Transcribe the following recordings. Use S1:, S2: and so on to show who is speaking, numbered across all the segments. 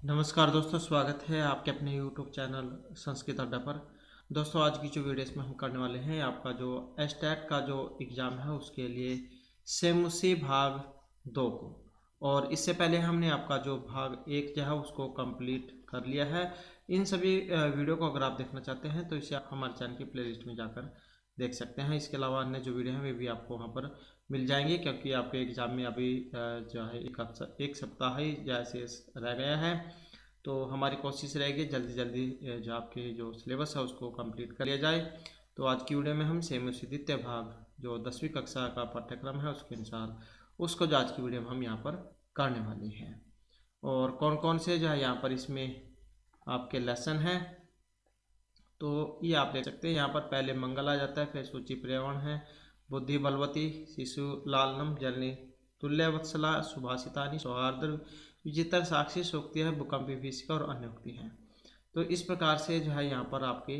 S1: नमस्कार दोस्तों, स्वागत है आपके अपने YouTube चैनल संस्कृत अड्डा पर। दोस्तों, आज की जो वीडियो इसमें हम करने वाले हैं, आपका जो एस्टेट का जो एग्ज़ाम है उसके लिए सेमुसी भाग 2 को। और इससे पहले हमने आपका जो भाग 1 जो है उसको कंप्लीट कर लिया है। इन सभी वीडियो को अगर आप देखना चाहते हैं तो इसे आप हमारे चैनल की प्लेलिस्ट में जाकर देख सकते हैं। इसके अलावा अन्य जो वीडियो हैं वे भी आपको वहाँ पर मिल जाएंगे, क्योंकि आपके एग्ज़ाम में अभी जो है एक सप्ताह ही जैसे रह गया है। तो हमारी कोशिश रहेगी जल्दी जल्दी जो आपके जो सिलेबस है उसको कंप्लीट कर लिया जाए। तो आज की वीडियो में हम सेमुसी द्वितीय भाग जो 10वीं कक्षा का पाठ्यक्रम है उसके अनुसार उसको जो आज की वीडियो में हम यहाँ पर करने वाले हैं। और कौन कौन से जो है यहाँ पर इसमें आपके लेसन हैं, तो ये आप देख सकते हैं। यहाँ पर पहले मंगल आ जाता है, फिर सूची पर्यावरण है, बुद्धि बलवती, शिशु लालनम, जननी तुल्यवत्सला, सुभाषितानी, सौहार्द, विचित्र, साक्षी, सूक्ति है, भूकंपी भीषिका और अन्य उक्ति हैं। तो इस प्रकार से जो है यहाँ पर आपके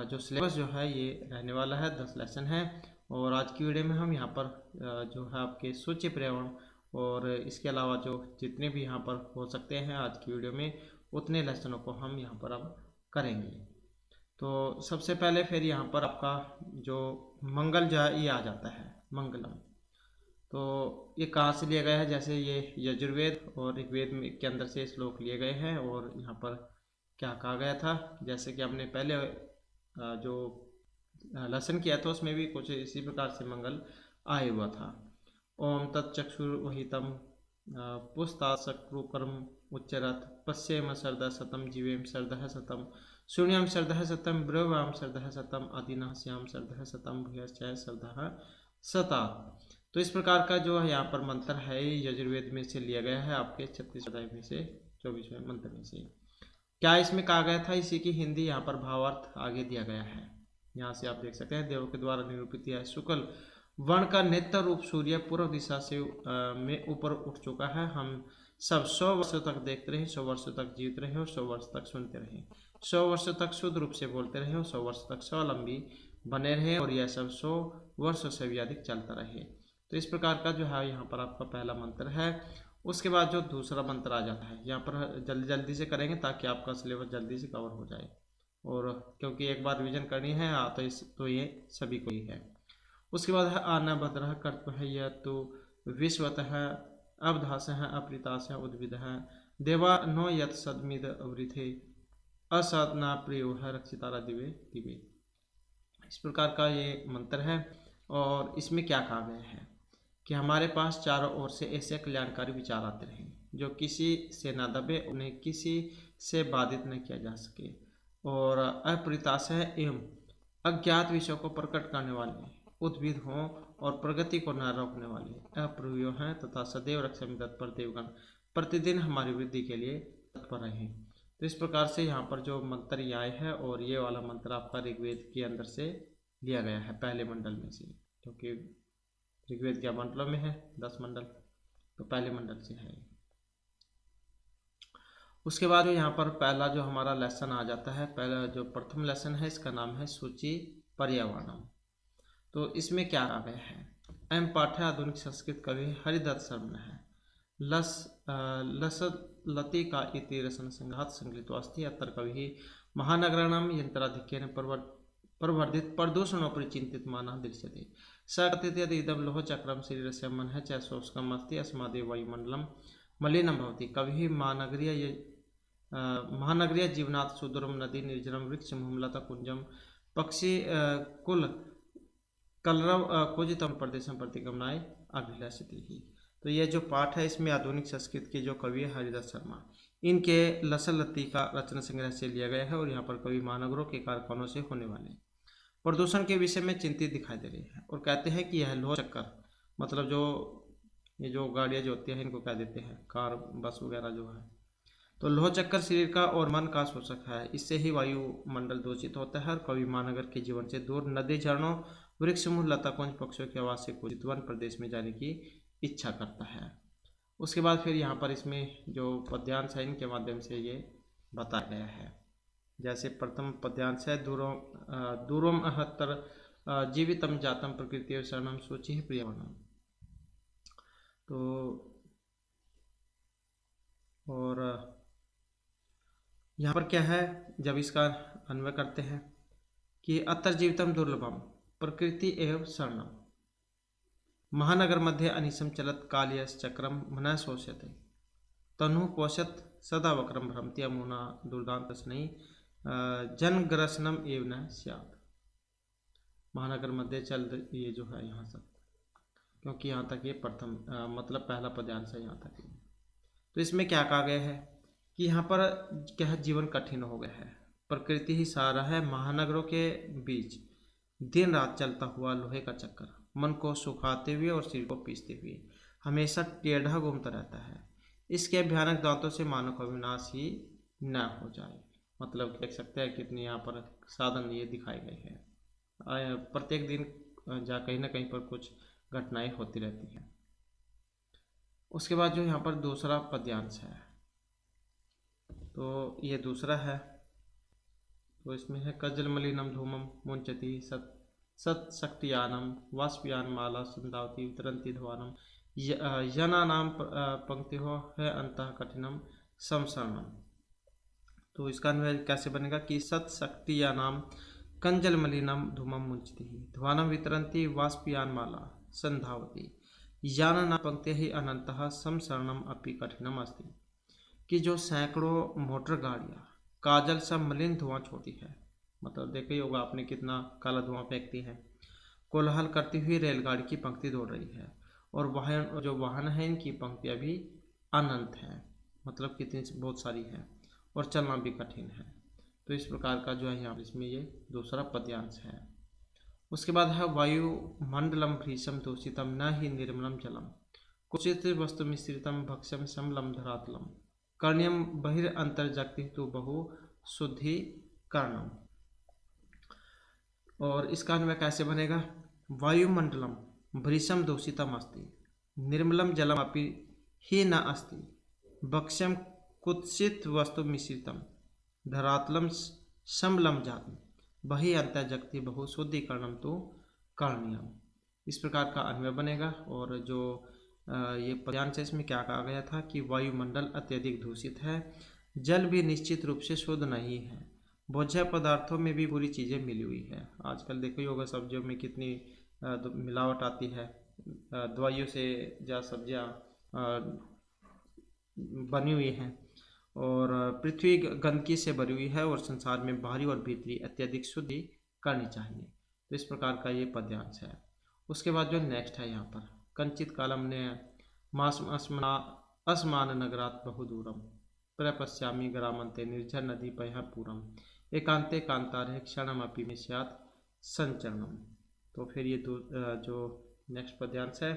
S1: जो सिलेबस जो है ये रहने वाला है, 10 लेसन है। और आज की वीडियो में हम यहाँ पर जो है आपके सूची पर्यावरण और इसके अलावा जो जितने भी यहाँ पर हो सकते हैं आज की वीडियो में उतने लेसनों को हम यहाँ पर अब करेंगे। तो सबसे पहले फिर यहाँ पर आपका जो मंगल जो है ये आ जाता है, मंगलम। तो ये कहाँ से लिया गया है, जैसे ये यजुर्वेद और ऋग्वेद में के अंदर से श्लोक लिए गए हैं। और यहाँ पर क्या कहा गया था, जैसे कि हमने पहले जो लेसन किया था उसमें भी कुछ इसी प्रकार से मंगल आया हुआ था। ओम तत्चक्षुर्वहितम पुस्तासक्रुकर्म उच्चरत पश्येम शरद शतम जीवेम शरद शतम शून्यम शरद शतम ब्रह्म शरद शतम आदिना श्याम शरद शतम भूयश्चय शरद शता। तो इस प्रकार का जो है यहाँ पर मंत्र है यजुर्वेद में से लिया गया है, आपके 36 अध्याय में से 24वें मंत्र में से। क्या इसमें कहा गया था, इसी की हिंदी यहाँ पर भावार्थ आगे दिया गया है। यहाँ से आप देख सकते हैं, देवों के द्वारा निरूपित यह शुक्ल वर्ण का नेत्र रूप सूर्य पूर्व दिशा से में ऊपर उठ चुका है। हम सब 100 वर्षों तक देखते रहे, 100 वर्षों तक जीवित रहे और 100 वर्ष तक सुनते रहे, 100 वर्षों तक शुद्ध रूप से बोलते रहे और 100 वर्ष तक स्वावलंबी बने रहे, और यह सब 100 वर्षों से भी अधिक चलता रहे। तो इस प्रकार का जो है यहाँ पर आपका पहला मंत्र है। उसके बाद जो दूसरा मंत्र आ जाता है, यहाँ पर जल्दी जल्दी से करेंगे ताकि आपका सिलेबस जल्दी से कवर हो जाए। और क्योंकि एक बार रिविजन करनी है तो ये सभी को ही है। उसके बाद है आना भद्र कर्तव्य है, यह तो विश्वत है, अवधास है, अप्रितास है, उद्भिद है, देवा नो यत सदमिद अवृथे असाधना प्रियो है, रक्षितारा दिवे दिवे। इस प्रकार का ये मंत्र है। और इसमें क्या कहा गया है कि हमारे पास चारों ओर से ऐसे कल्याणकारी विचार आते रहें जो किसी से न दबे, उन्हें किसी से बाधित न किया जा सके, और अप्रिताशय एवं अज्ञात विषयों को प्रकट करने वाले उद्भिद हों और प्रगति को न रोकने वाले अप्रियो हैं, तथा सदैव रक्षा में तत्पर देवगण प्रतिदिन हमारी वृद्धि के लिए तत्पर रहें। तो इस प्रकार से यहाँ पर जो मंत्र ये आए है, और ये वाला मंत्र आपका ऋग्वेद के अंदर से लिया गया है पहले मंडल में से, क्योंकि ऋग्वेद क्या मंडलों में है 10 मंडल, तो पहले मंडल से है। उसके बाद यहाँ पर पहला जो हमारा लेसन आ जाता है, पहला जो प्रथम लेसन है इसका नाम है सूची पर्यावरणम। तो इसमें क्या आ गया है, एम पाठ्य आधुनिक संस्कृत कवि हरिदत्त शर्मा है, लस लस लती का इति रसन संघात संकलित अस्थि अतर कवि महानगराणाम यंत्राधिक्येन प्रवर्धित प्रदूषणोपरि चिंतित मानः दृश्यते स कथयति यदि इदं लोहचक्रं शरीरस्य मनः च शोषकम् अस्ति अस्मादेव वायुमण्डलं मलिनं भवति। कविः महानगरीय जीवनात् सुदूरं नदी निर्जनं वृक्षमूलं लताकुञ्जं पक्षी कुल कलरव कुजितम प्रदेशम प्रतिगमनाय अभिलषति ही। तो ये जो पाठ है इसमें आधुनिक संस्कृत के जो कवि है हरिदास शर्मा, इनके लसल लत्ती का रचना संग्रह से लिया गया है। और यहाँ पर कवि महानगरों के कारखानों से होने वाले प्रदूषण के विषय में चिंतित दिखाई दे रही है, और कहते हैं कि यह लोह चक्कर, मतलब जो ये जो गाड़ियाँ जो होती हैं इनको कह देते हैं कार बस वगैरह जो है, तो लोह चक्कर शरीर का और मन का शोषक है। इससे ही वायुमंडल दूषित होता है, और कवि महानगर के जीवन से दूर नदी झरनों वृक्ष मूल लता कुंज पक्षियों के आवास से कुछ वन प्रदेश में जाने की इच्छा करता है। उसके बाद फिर यहाँ पर इसमें जो पद्यांश है इनके माध्यम से ये बताया गया है। जैसे प्रथम पद्यांश है, दूरोम अहत्तर जीवितम जातम प्रकृति शरणम सूचि प्रियवनम। तो और यहाँ पर क्या है, जब इसका अन्वय करते हैं कि अत्र जीवितम दुर्लभम प्रकृति एव शरणम, महानगर मध्ये अनिशम चलत कालियश्चक्रम मन शोष्यते, तनु पोषत सदा वक्रम भ्रमति अमुना दुर्दांतस्नै जनग्रसनम एव न स्यात्। महानगर मध्य चल, ये जो है यहाँ सब, क्योंकि यहाँ तक ये प्रथम मतलब पहला पद्यांश है यहाँ तक ये। तो इसमें क्या कहा गया है कि यहाँ पर क्या है, जीवन कठिन हो गया है, प्रकृति ही सहारा है, महानगरों के बीच दिन रात चलता हुआ लोहे का चक्कर मन को सुखाते हुए और सिर को पीसते हुए हमेशा टेढ़ा घूमता रहता है, इसके भयानक दांतों से मानव का विनाश ही न हो जाए। मतलब देख सकते हैं कितनी यहाँ पर साधन ये दिखाए गए हैं, प्रत्येक दिन जहाँ कहीं ना कहीं पर कुछ घटनाएं होती रहती हैं। उसके बाद जो यहाँ पर दूसरा पद्यांश है, तो ये दूसरा है, तो इसमें है कज्जल मलिनम धूमम मुंचति सत सत्शक्तियानम वाष्पयान माला संदावती वितरंती ध्वानम जना नाम पंक्ति हो है अंतः कठिनम समसरणम। तो इसका अन्वय कैसे बनेगा कि सत्शक्तियानाम कंजल मलिनम धूमम मुंचति ध्वानम वितरंती वाष्पयान माला संधावती याना नाम पंक्ति ही अनंतः समसरणम अपि कठिनम अस्ति, कि जो सैकड़ों मोटर गाड़ियाँ काजल सा मलिन धुआं छोड़ती है, मतलब देखिए होगा आपने कितना काला धुआं फेंकती है, कोलाहल करती हुई रेलगाड़ी की पंक्ति दौड़ रही है, और वाहन जो वाहन है इनकी पंक्तियाँ भी अनंत है, मतलब कितनी बहुत सारी है, और चलना भी कठिन है। तो इस प्रकार का जो है यहाँ इसमें ये दूसरा पद्यांश है। उसके बाद है वायु मंडलम भ्रीशम दूषितम न ही निर्मलम जलम कुचित वस्तु मिश्रितम भक्ष्यम समलम धरातलम कर्ण्यम बहिर्अंतर्जगति तो बहु शुद्धि कर्णम। और इसका अन्वय कैसे बनेगा, वायुमंडलम भृशम दूषितम अस्ति निर्मलम जलम अपि ही न अस्ति भक्ष्यम कुत्सित वस्तु मिश्रितम धरातलम समलम जाति बहि अंतर्जगति बहु शुद्धिकरणम तो कर्णीयम। इस प्रकार का अन्वय बनेगा। और जो ये पद्यांश है इसमें क्या कहा गया था कि वायुमंडल अत्यधिक दूषित है, जल भी निश्चित रूप से शुद्ध नहीं है, भोज्य पदार्थों में भी बुरी चीज़ें मिली हुई है। आजकल देखो ही होगा सब्जियों में कितनी मिलावट आती है, दवाइयों से जा सब्जियाँ बनी हुई हैं, और पृथ्वी गंदगी से भरी हुई है, और संसार में बाहरी और भीतरी अत्यधिक शुद्धि करनी चाहिए। तो इस प्रकार का ये पद्यांश है। उसके बाद जो नेक्स्ट है यहाँ पर कंचित कालम ने मास असमान नगरात बहुदूरम प्रपश्यामी ग्रामंते निर्जर नदी पय पूरम एकांते कांतारे क्षणमपि में स्यात् संचरणम। तो फिर ये जो नेक्स्ट पद्यांश है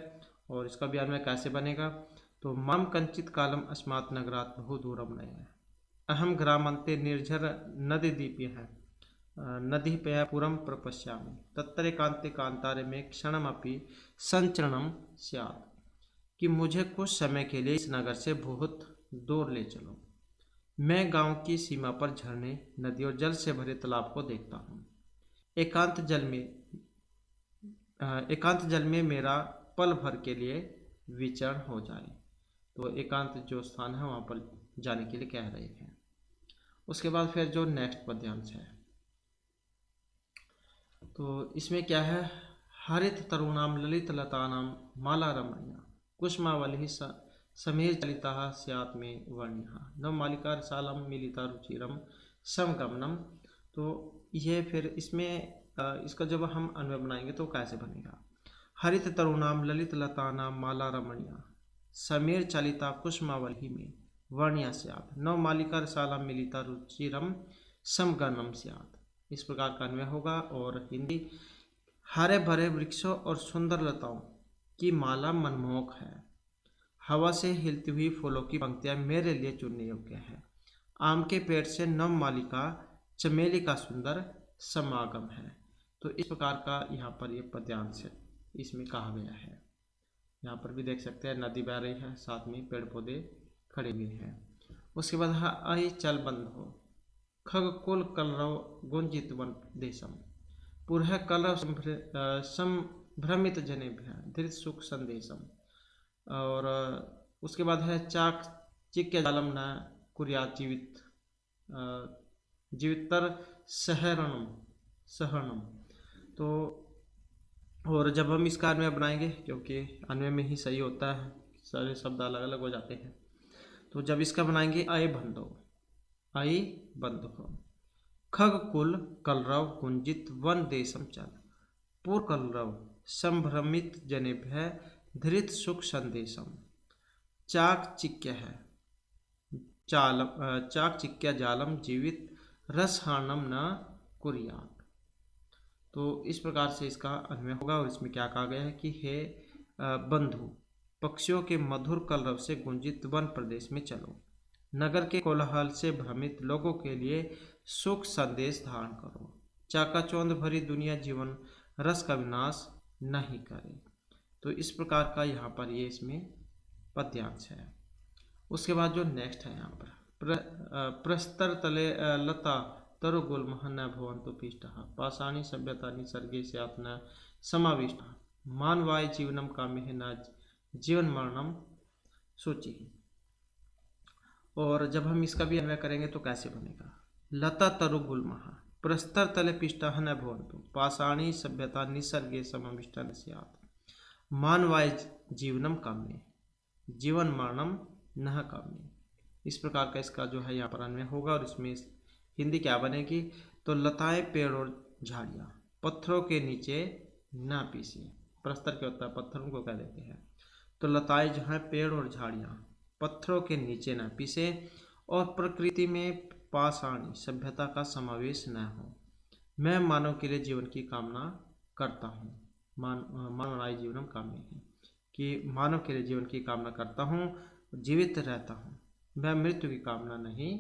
S1: और इसका भी अन्वय कैसे बनेगा, तो मम कंचित कालम अस्मात् नगरात बहुदूरम नय अहम ग्रामंते निर्जर नदी दीप्य है नदी पया पूरम प्रपश्यामि तत्तरे कांते कांतारे में क्षणमपि संचरणम स्यात्, कि मुझे कुछ समय के लिए इस नगर से बहुत दूर ले चलो, मैं गांव की सीमा पर झरने नदी और जल से भरे तालाब को देखता हूँ, एकांत जल में मेरा पल भर के लिए विचरण हो जाए। तो एकांत जो स्थान है वहाँ पर जाने के लिए कह रहे हैं। उसके बाद फिर जो नेक्स्ट पद्यांश है, तो इसमें क्या है, हरित तरुणाम ललित लतानाम माला रमणीया कुष्मावली समीर चलिता स्यात् में वर्ण्य नव मालिका रसालम मिलिता रुचिरम समगमनम। तो ये फिर इसमें इसका जब हम अन्वय बनाएंगे तो कैसे बनेगा, हरित तरुणाम ललित लतानाम माला रमणीया समीर चलिता कुष्मावली में वर्ण्य स्यात् नव मालिका रसालम मिलिता रुचिरम समगमनम स्यात्। इस प्रकार का अन्वय होगा। और हिंदी, हरे भरे वृक्षों और सुंदर लताओं की माला मनमोहक है, हवा से हिलती हुई फूलों की पंक्तियां मेरे लिए चुनने योग्य है, आम के पेड़ से नव मालिका चमेली का सुंदर समागम है। तो इस प्रकार का यहाँ पर ये पद्यांश है इसमें कहा गया है। यहाँ पर भी देख सकते हैं नदी बह रही है, साथ में पेड़ पौधे खड़े हुए हैं। उसके बाद है आई चल बंद हो खग कुल कलरव गुंजित वन देशम पुरह कलरव संभ्रमित जनेभ्य धृत सुख संदेशम। और उसके बाद है चाक चिक्य जालम न कुर्यात जीवित जीवितर सहरणम सहरणम। तो और जब हम इसका अन्वय बनाएंगे, क्योंकि अन्वय में ही सही होता है, सारे शब्द अलग अलग हो जाते हैं, तो जब इसका बनाएंगे अय बंधो, अय बंधो, खग कुल कलरव कुंजित वन देशम चल, पूर कलरव संभ्रमित जनेभ्य धृत सुख संदेशम, चाक चिक्य है चाक चिक्या जालम जीवित रसहानम न कुरियात। तो इस प्रकार से इसका अन्वय होगा। और इसमें क्या कहा गया है कि हे बंधु, पक्षियों के मधुर कलरव से गुंजित वन प्रदेश में चलो, नगर के कोलाहल से भ्रमित लोगों के लिए सुख संदेश धारण करो, चाकाचौंध भरी दुनिया जीवन रस का विनाश नहीं करे। तो इस प्रकार का यहाँ पर ये इसमें पद्यांश है। उसके बाद जो नेक्स्ट है यहाँ पर प्रस्तर तले लता तरु गुलमह न भवन्तु पिष्टः, पाषाणी सभ्यता निसर्गे स्यात् न समाविष्टः, मानवाय जीवनम कामेह न जीवन मरणम शुचिः। और जब हम इसका भी अन्वय करेंगे तो कैसे बनेगा, लता तरु गुलमः प्रस्तर तले पिष्टः न भवन्तु, पाषाणी सभ्यता निसर्गे समाविष्टः न स्यात्, मानवाय जीवनम काम्ये जीवन मरणम न काम्ये। इस प्रकार का इसका जो है यहाँ पर अन्वय होगा। और इसमें हिंदी क्या बनेगी, तो लताएं पेड़ और झाड़ियाँ पत्थरों के नीचे ना पीसे, प्रस्तर क्या होता है, पत्थरों को कह देते हैं। तो लताएं जो है पेड़ और झाड़ियाँ पत्थरों के नीचे न पीसे, और प्रकृति में पाषाणी सभ्यता का समावेश न हो, मैं मानव के लिए जीवन की कामना करता हूँ। मानवाय जीवनम काम्ये है कि मानव के लिए जीवन की कामना करता हूँ, जीवित रहता हूँ, मैं मृत्यु की कामना नहीं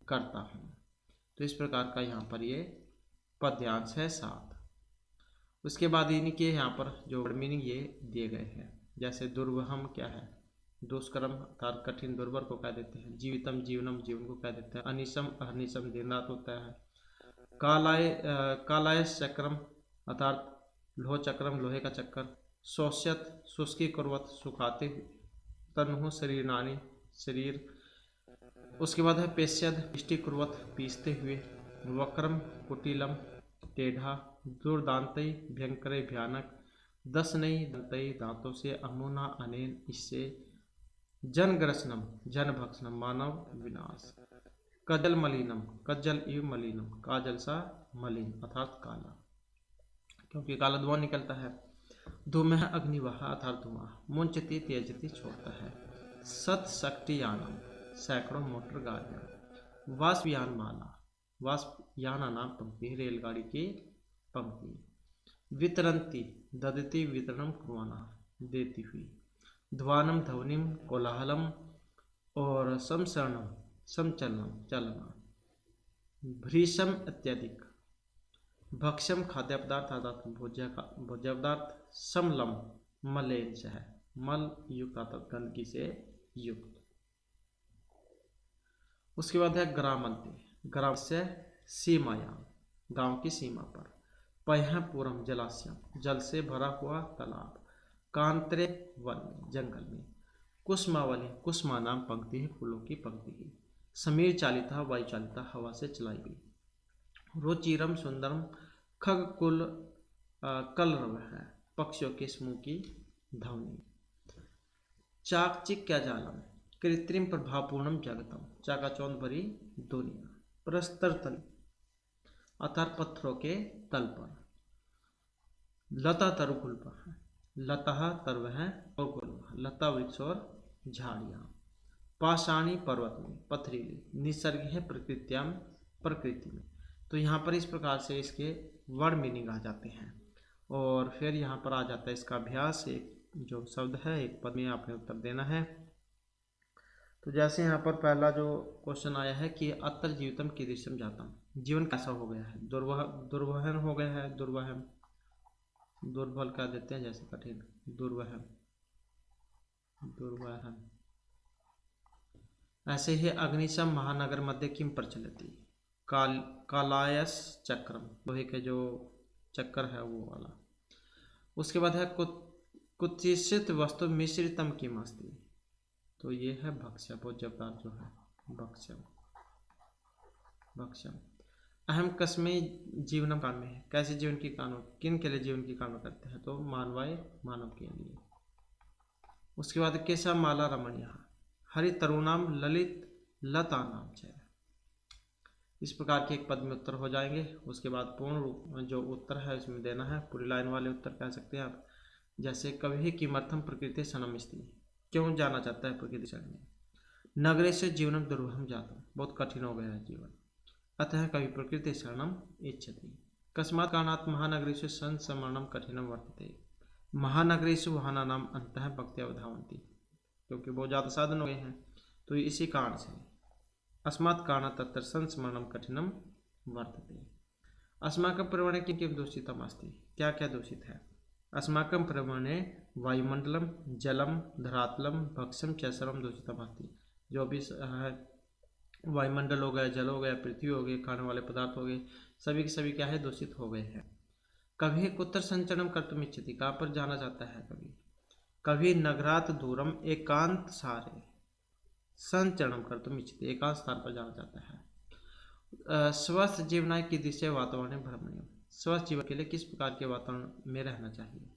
S1: करता हूँ। तो इस प्रकार का यहाँ पर ये पद्यांश है 7। उसके बाद इनके यहाँ पर जो मीनिंग ये दिए गए हैं, जैसे दुर्वहम क्या है, दुष्कर्म अर्थात कठिन, दुर्वर को कह देते हैं, जीवितम जीवनम जीवन को कह देते हैं, अनिशम अहनिशम दिन रात होता है, कालाय चक्रम अर्थात लोह चक्रम लोहे का चक्कर, शोष्यत शुष्की कुर्वत सुखाते तनु शरीर नानी शरीर। उसके बाद है पेश्यद पिष्टि कुर्वत पीसते हुए, वक्रम कुटिलम टेढ़ा, दुर्दांतई भयंकर भयानक, दशनई दंतई दांतों से, अमुना अनेन इससे, जनग्रसनम जनभक्षणम मानव विनाश, कजल मलिनम कज्जल इव मलिनम काजल सा मलिन अर्थात काला, क्योंकि काला धुआं निकलता है, धूमह अग्निवाह अर्थात धुआं, मुंचती तेजती छोड़ता है, सत शक्ति यानम सैकड़ों मोटर गाड़ियाँ, वाष्पयान माला वाष्पयाना नाम पंक्ति रेलगाड़ी की पंक्ति, वितरंती ददती वितरणम कुर्वाणा देती हुई, ध्वानम ध्वनिम कोलाहलम, और समसरणम समचलनम चलना, भ्रीषम अत्यधिक, भक्ष्यम खाद्य पदार्थ अर्थात भोज्य पदार्थ, समलम मलेन से है मल युक्त अर्थात गंदगी से युक्त। उसके बाद है ग्रामंते, ग्राम से सीमायां गांव की सीमा पर, पयपूरम जलाशयम जल से भरा हुआ तालाब, कांतरे वन जंगल में, कुसुमावली कुसुमा नाम पंक्ति है फूलों की पंक्ति है, समीर चालिता वायु चालिता हवा से चलाई गई, रुचिरम सुंदरम खगकुल कलरव है पक्षियों के समूह की ध्वनि, चाकचिक्या जालम कृत्रिम प्रभावपूर्णम जगतम चाकाचौंध भरी दुनिया, प्रस्तर तल अर्थात पत्थरों के तल पर, लता तरु गुल्बा है, लता तरव है और गुल्बा लता वृक्ष और झाड़ियाँ, पाषाणी पर्वत में पथरीली, निसर्ग है प्रकृत्याम प्रकृति में। तो यहाँ पर इस प्रकार से इसके वर्ड मीनिंग आ जाते हैं। और फिर यहाँ पर आ जाता है इसका अभ्यास, एक जो शब्द है एक पद में आपने उत्तर देना है। तो जैसे यहाँ पर पहला जो क्वेश्चन आया है कि अत्र जीवितम कीदृशम जातम, जीवन कैसा हो गया है, दुर्वहन हो गया है, दुर्वहन दुर्बल कह देते हैं जैसे कठिन, दुर्वहन दुर्वहन। ऐसे ही अग्निशम महानगर मध्य किम प्रचलति, कालायस चक्रम लोहे के जो चक्कर है वो वाला। उसके बाद है कुत्सित वस्तु मिश्रितम किम अस्ति, तो ये है भक्ष्य भोज्य पदार्थ जो है भक्ष्य। भक्षम। अहम कस्मे जीवनम काम्य है, कैसे जीवन की कामना, किन के लिए जीवन की कामना करते हैं, तो मानवाय मानव के लिए। उसके बाद केशव माला रमणीय, हरि तरुणाम ललित लता नाम च। इस प्रकार के एक पद में उत्तर हो जाएंगे। उसके बाद पूर्ण रूप जो उत्तर है उसमें देना है, पूरी लाइन वाले उत्तर कह सकते हैं आप। जैसे कवि किमर्थम प्रकृति शरणमस्ति, क्यों जाना चाहता है प्रकृति शरण में। नगरे से जीवनम दुर्वहम जातम, बहुत कठिन हो गया है जीवन, अतः कवि प्रकृति शरणम इच्छति। कस्मात् कारणात् महानगरेषु संस्मरणम कठिनम वर्तते, महानगरेषु वाहनानाम अंतः भक्त्या धावन्ति, क्योंकि बहुत ज़्यादा साधन हो गए हैं, तो इसी कारण से। अस्मात् कारणात् तत्र संस्मरणम कठिनम वर्तते। अस्माकं पर्यावरणे किं किं दूषितम् अस्ति, क्या क्या दूषित है। अस्माकं पर्यावरणे वायुमंडलम जलम धरातलम भक्षम च सर्वं दूषितम् अस्ति, जो भी है वायुमंडल हो गया, जल हो गया, पृथ्वी हो गई, खाने वाले पदार्थ हो गए, सभी के सभी क्या है, दूषित हो गए हैं। कभी कुत्र संचरणम कर्तुम इच्छति, कहाँ पर जाना चाहता है कभी। कभी नगरात दूरम एकांत सारे संचरणम कर्तुम इच्छति, एकांत स्थान पर जाना चाहता है। स्वस्थ जीवनाय की दिशा वातावरण भ्रमणीय, स्वस्थ जीवन के लिए किस प्रकार के वातावरण में रहना चाहिए,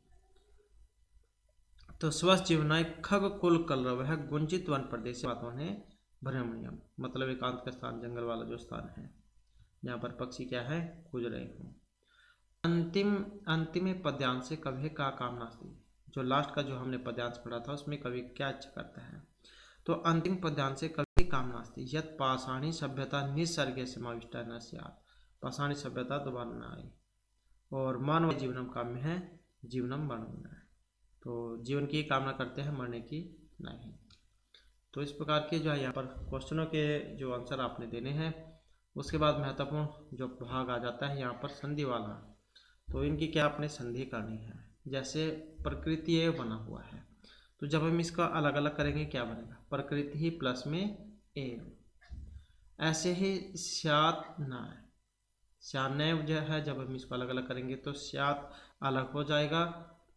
S1: तो स्वस्थ जीवनाय खग कुल कलरव है गुंजित वन प्रदेश वातावरण भ्रमणीय, मतलब एकांत का स्थान, जंगल वाला जो स्थान है जहाँ पर पक्षी क्या है, कूद रहे हों। अंतिम पद्यांश से कवि का काम नास्ती, जो लास्ट का जो हमने पद्यांश पढ़ा था उसमें कवि क्या अच्छा करता है, तो अंतिम पद्यांश से कवि काम नास्ती यत पाषाणी सभ्यता निसर्गे समाविष्टा न स्यात्, पाषाणी सभ्यता दोबारा न आई, और मानव जीवनम काम्य है जीवनम मरणम है, तो जीवन की कामना करते हैं, मरने की नहीं। तो इस प्रकार के जो है यहाँ पर क्वेश्चनों के जो आंसर आपने देने हैं। उसके बाद महत्वपूर्ण जो भाग आ जाता है यहाँ पर संधि वाला, तो इनकी क्या आपने संधि करनी है। जैसे प्रकृति एव बना हुआ है, तो जब हम इसका अलग अलग करेंगे क्या बनेगा, प्रकृति ही प्लस में एव। ऐसे ही स्यात् न, स्यानैव जो है जब हम इसको अलग अलग करेंगे तो स्यात् अलग हो जाएगा,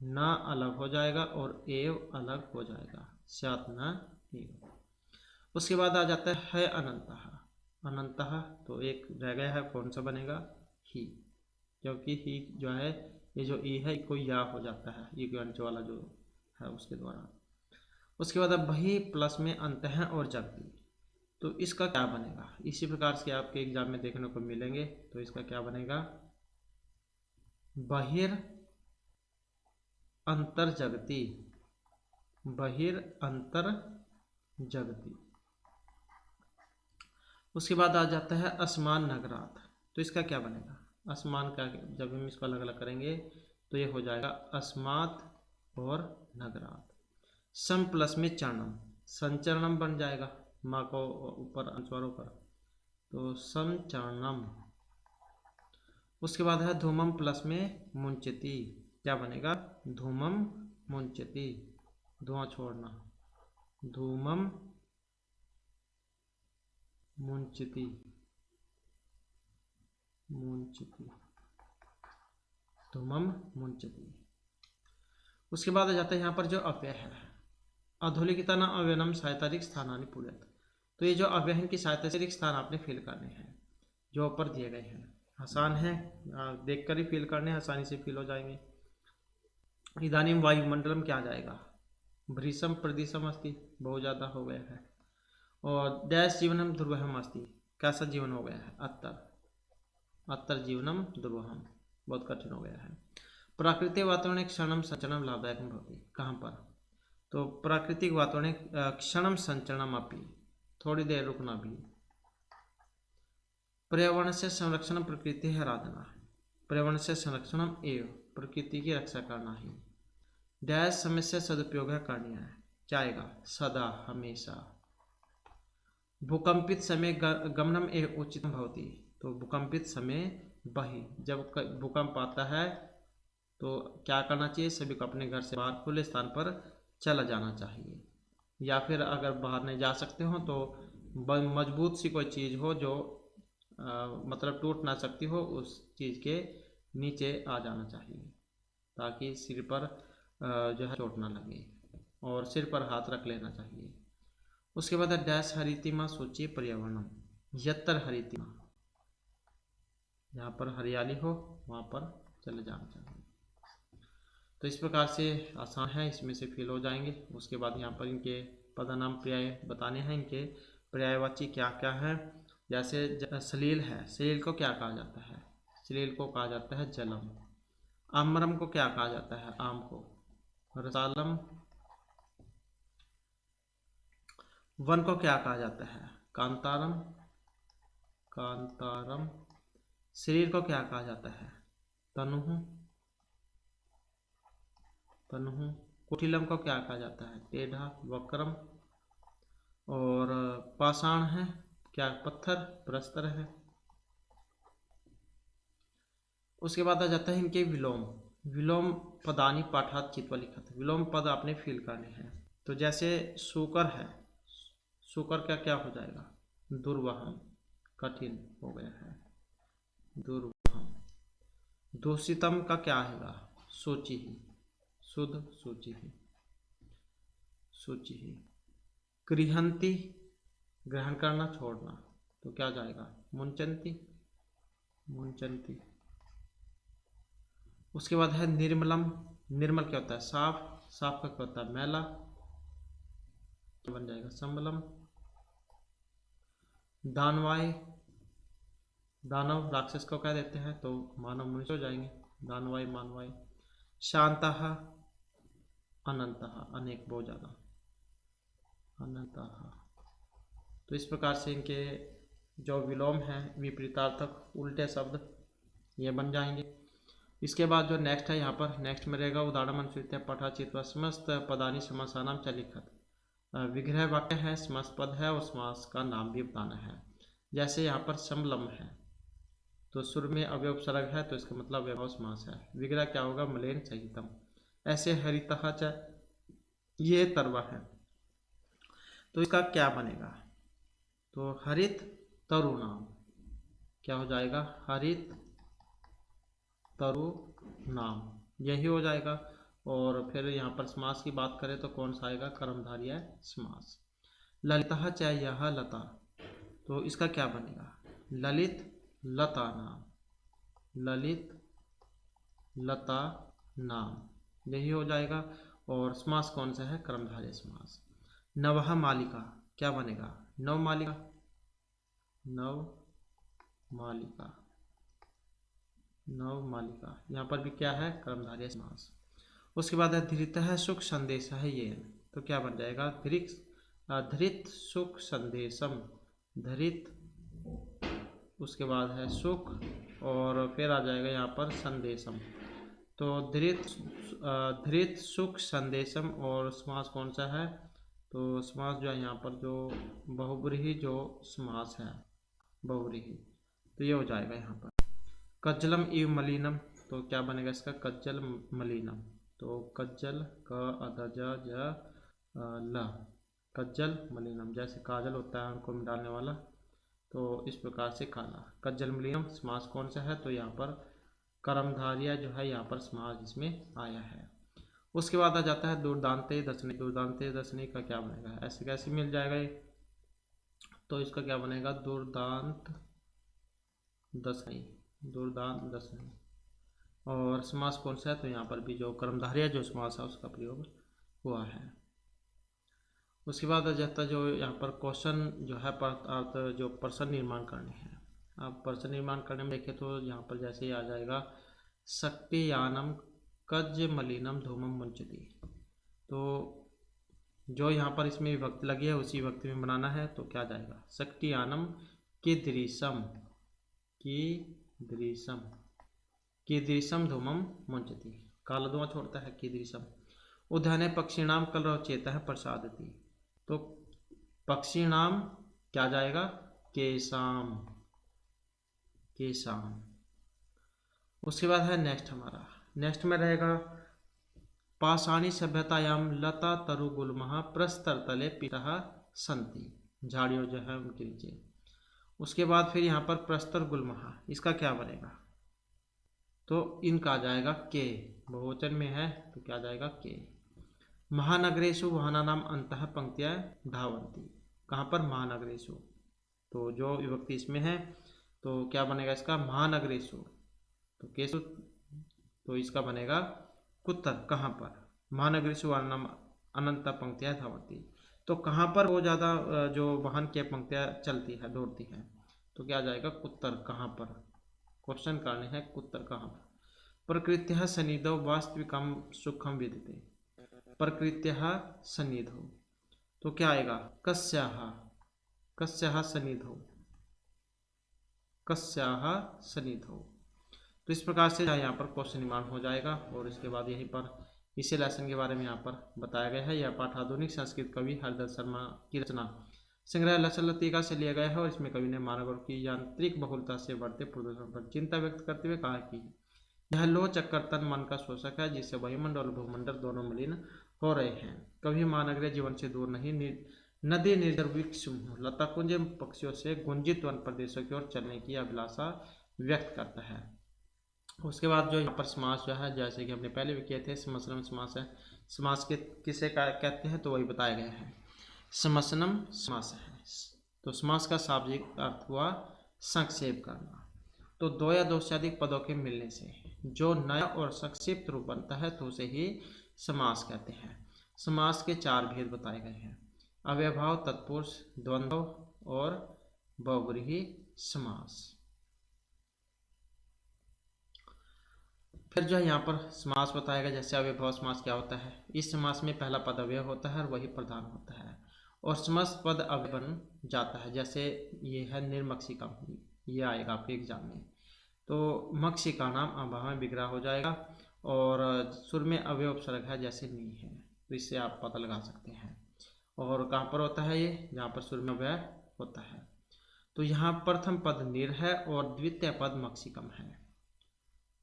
S1: न अलग हो जाएगा और एव अलग हो जाएगा, स्यात् न एव। उसके बाद आ जाता है अनंतः, अनंतः तो एक रह गया है, कौन सा बनेगा, ही, क्योंकि ही जो है ये जो ई है कोई या हो जाता है, ये अंश वाला जो है उसके द्वारा। उसके बाद अब बही प्लस में अंत है और जगती, तो इसका क्या बनेगा, इसी प्रकार से आपके एग्जाम में देखने को मिलेंगे। तो इसका क्या बनेगा, बहिर अंतर जगती, बहिर अंतर जगती। उसके बाद आ जाता है असमान नगरात, तो इसका क्या बनेगा, असमान का जब हम इसको अलग अलग करेंगे तो ये हो जाएगा अस्मात् और नगरात। सम प्लस में चरणम, संचरणम बन जाएगा, माँ को ऊपर अंशवारों पर, तो संचरणम। उसके बाद है धूमम प्लस में मुंचती, क्या बनेगा, धूमम मुंचती, धुआं छोड़ना, धूमम मुंचती, मुंचती, धूमम मुंचती। उसके बाद आ जाता है यहाँ पर जो अव्यय है, अधोलिखिता न अव्ययनम साहित्यिक स्थानानि पूर्यत, तो ये जो अव्यय है इनकी साहित्यिक स्थान आपने फिल करने हैं, जो ऊपर दिए गए हैं। आसान है, देखकर ही फिल करने, आसानी से फिल हो जाएंगे। इदानीम वायुमंडलम क्या आ जाएगा, भ्रीषम प्रदिशम अस्ति, बहुत ज़्यादा हो गया है। और डैश जीवनम दुर्वहम अस्ति, कैसा जीवन हो गया है, अत्तर, अत्तर जीवनम दुर्वहम, बहुत कठिन हो गया है। प्राकृतिक वातावरण क्षणम संचरणम लाभदायक भवति, कहाँ पर, तो प्राकृतिक वातावरण क्षणम संचरणम अपि, थोड़ी देर रुकना भी। पर्यावरण से संरक्षण प्रकृति है आराधना, पर्यावरण से संरक्षणम एव, प्रकृति की रक्षा करना ही। डैश समस्या सदुपयोग है करनी है, चाहेगा सदा हमेशा। भूकंपित समय गमनम एव उचित भवति, तो भूकंपित समय बही, जब भूकंप आता है तो क्या करना चाहिए, सभी को अपने घर से बाहर खुले स्थान पर चला जाना चाहिए, या फिर अगर बाहर नहीं जा सकते हो तो मजबूत सी कोई चीज़ हो जो मतलब टूट ना सकती हो, उस चीज़ के नीचे आ जाना चाहिए, ताकि सिर पर जो है चोट ना लगे, और सिर पर हाथ रख लेना चाहिए। उसके बाद डैश हरितिमा सोचिए पर्यावरणम, यत्तर हरितिमा, जहाँ पर हरियाली हो वहाँ पर चले जाना चाहिए। तो इस प्रकार से आसान है, इसमें से फेल हो जाएंगे। उसके बाद यहाँ पर इनके पदनाम पर्याय बताने हैं, इनके पर्यायवाची क्या क्या है। जैसे सलील है, सलील को क्या कहा जाता है? सलील को कहा जाता है जलम। आम्रम को क्या कहा जाता है? आम को रसालम। वन को क्या कहा जाता है? कांतारम, कांतारम। शरीर को क्या कहा जाता है? तनुः, तनुः। कुटिलम को क्या कहा जाता है? टेढ़ा, वक्रम। और पाषाण है क्या? पत्थर, प्रस्तर है। उसके बाद आ जाता है इनके विलोम। विलोम पदानी पाठात चित्वा लिखत। विलोम पद आपने फिल करने हैं। तो जैसे शुकर है, शुकर का क्या हो जाएगा? दुर्वहम, कठिन हो गया है, दुर्वहम। दूषितम का क्या आएगा? सूचि ही, शुद्ध, सूचि ही, सूचि ही। गृहंती, ग्रहण करना, छोड़ना, तो क्या जाएगा? मुंचंती, मुंचंती। उसके बाद है निर्मलम। निर्मल क्या होता है? साफ, साफ का क्या होता है? मैला, क्या बन जाएगा? संबलम। दानवाय, दानव राक्षस को कह देते हैं, तो मानव मनुष्य हो जाएंगे, दानवाय, मानवाय। शांतः, अनंतः, अनेक, बहुत ज्यादा, अनंतः। तो इस प्रकार से इनके जो विलोम है, विपरीतार्थक, उल्टे शब्द, ये बन जाएंगे। इसके बाद जो नेक्स्ट है, यहाँ पर नेक्स्ट में रहेगा उदाहरण अनुसृत्य पठा चित्वा समस्त पदानी समासानाम च लिखत। विग्रह वाक्य है, समास पद है और समास का नाम भी बताना है। जैसे यहाँ पर समलम है, तो सुर में अवयव उपसर्ग है, तो इसका मतलब वैभव समास है। विग्रह क्या होगा? मलेन सहितम। ऐसे हरितः च, ये तरवा है, तो इसका क्या बनेगा? तो हरित तरु नाम, क्या हो जाएगा? हरित तरु नाम, यही हो जाएगा। और फिर यहाँ पर समास की बात करें तो कौन सा आएगा? कर्मधारय समास। ललितः च यह लता, तो इसका क्या बनेगा? ललित लता नाम, ललित लता नाम, यही हो जाएगा। और समास कौन सा है? कर्मधारय समास। नवः मालिका, क्या बनेगा? नव मालिका, नव मालिका, नव मालिका, यहाँ पर भी क्या है? कर्मधारय समास। उसके बाद है धृतः सुख संदेश है, ये, तो क्या बन जाएगा? धृत सुख संदेशम, धृत, उसके बाद है सुख, और फिर आ जाएगा यहाँ पर संदेशम। तो धृत सुख संदेशम, और समास कौन सा है? तो समास जो है यहाँ पर जो बहुब्रीहि जो समास है, बहुब्रीहि, तो ये हो जाएगा यहाँ पर। कज्जलम इव मलिनम, तो क्या बनेगा इसका? कज्जल मलिनम, तो कज्जल क अदज ज ल, कज्जल मलिनम। जैसे काजल होता है आंखों में डालने वाला, तो इस प्रकार से काला, कज्जल मलिनम। समास कौन सा है? तो यहाँ पर कर्मधारय जो है, यहाँ पर समास इसमें आया है। उसके बाद आ जाता है दुर्दांते दसने। दुर्दांते दसने का क्या बनेगा? ऐसे कैसे मिल जाएगा ये? तो इसका क्या बनेगा? दुर्दांत दसनी, दुर्दांत दसनी। और समास कौन सा है? तो यहाँ पर भी जो कर्मधारय जो समास है उसका प्रयोग हुआ है। उसके बाद आ जाता है जो यहाँ पर क्वेश्चन जो है, अर्थ जो प्रश्न निर्माण करने हैं। अब प्रश्न निर्माण करने में देखें तो यहाँ पर जैसे ही आ जाएगा शक्तियानम कज्ज मलिनम धूमम मुंचती, तो जो यहाँ पर इसमें विभक्ति लगी है उसी विभक्ति में बनाना है, तो क्या जाएगा? शक्तियानम कीदृशम, कीदृशम, कीदृशम धूमम मुंचती, काला धुआं छोड़ता है, कीदृशम। उद्याने पक्षिणाम कलरव चेतः प्रसादति, तो पक्षिणाम क्या जाएगा? केशाम, केशाम। उसके बाद है नेक्स्ट हमारा, नेक्स्ट में रहेगा पाषाणी सभ्यतायाम लता तरु गुल्मः प्रस्तर तले पितः संति, झाड़ियों जो है उनके नीचे। उसके बाद फिर यहाँ पर प्रस्तर गुल्मः, इसका क्या बनेगा? तो इनका आ जाएगा के, बहुवचन में है तो क्या जाएगा? के। महानगरेशु वाहनानाम अंतः पंक्तियां धावन्ति, कहाँ पर? महानगरेशु, तो जो विभक्ति इसमें है तो क्या बनेगा इसका, महानगरेषु। तो केशु, तो इसका बनेगा कुत्तर। कहाँ पर, महानगरेषु वर्णम अनंत पंक्तियां धावती। तो कहाँ पर वो ज़्यादा जो वाहन की पंक्तियां चलती है, दौड़ती है, तो क्या आ जाएगा, कुत्तर। कहाँ पर, क्वेश्चन करने हैं कुत्तर कहाँ पर। प्रकृत्यः सन्निधौ वास्तविकं सुखम विदते। प्रकृत्यः सन्निधौ, तो क्या आएगा, कस्याः, कस्याः सन्निधौ, कस्याः सन्निधौ। तो इस प्रकार से यहाँ पर क्वेश्चन निर्माण हो जाएगा। और इसके बाद यहीं पर इसी लेसन के बारे में यहाँ पर बताया गया है। यह पाठ आधुनिक संस्कृत कवि हरदत्त शर्मा की रचना संग्रह लचल लतिका से लिया गया है। और इसमें कवि ने मानव की यांत्रिक बहुलता से बढ़ते प्रदूषण पर चिंता व्यक्त करते हुए कहा कि यह लो चक्कर तन मन का शोषक है, जिससे वायुमंडल और भूमंडल दोनों मलिन हो रहे हैं। कभी महानगरीय जीवन से दूर नहीं, नदी, निर्जर वृक्ष, लता कुंज, पक्षियों से गुंजित वन प्रदेशों की ओर चलने की अभिलाषा व्यक्त करता है। उसके बाद जो यहाँ पर समास जो है, जैसे कि हमने पहले भी किए थे, समसनम समास है। समास के किसे कहते हैं, तो वही बताया गया है, समसनम समास है। तो समास का शाब्दिक अर्थ हुआ संक्षेप करना। तो दो या दो से अधिक पदों के मिलने से जो नया और संक्षिप्त रूप बनता है, तो उसे ही समास कहते हैं। समास के चार भेद बताए गए हैं, अव्ययभाव, तत्पुरुष, द्वंद्व और बहुव्रीहि समास। फिर जो है यहाँ पर समास बताएगा, जैसे अव्ययभाव समास क्या होता है। इस समास में पहला पद अव्यय होता है और वही प्रधान होता है, और समस्त पद अव्यय बन जाता है। जैसे ये है निर्मक्षिका, ये आएगा आपके एग्जाम में। तो मक्षी का नाम अभाव में विग्रह हो जाएगा, और सुर में अव्यय उपसर्ग है, जैसे नी है, तो इससे आप पता लगा सकते हैं। और कहाँ पर होता है ये, जहाँ पर सुर में अव्यय होता है। तो यहाँ प्रथम पद निर है और द्वितीय पद मक्षिकम है।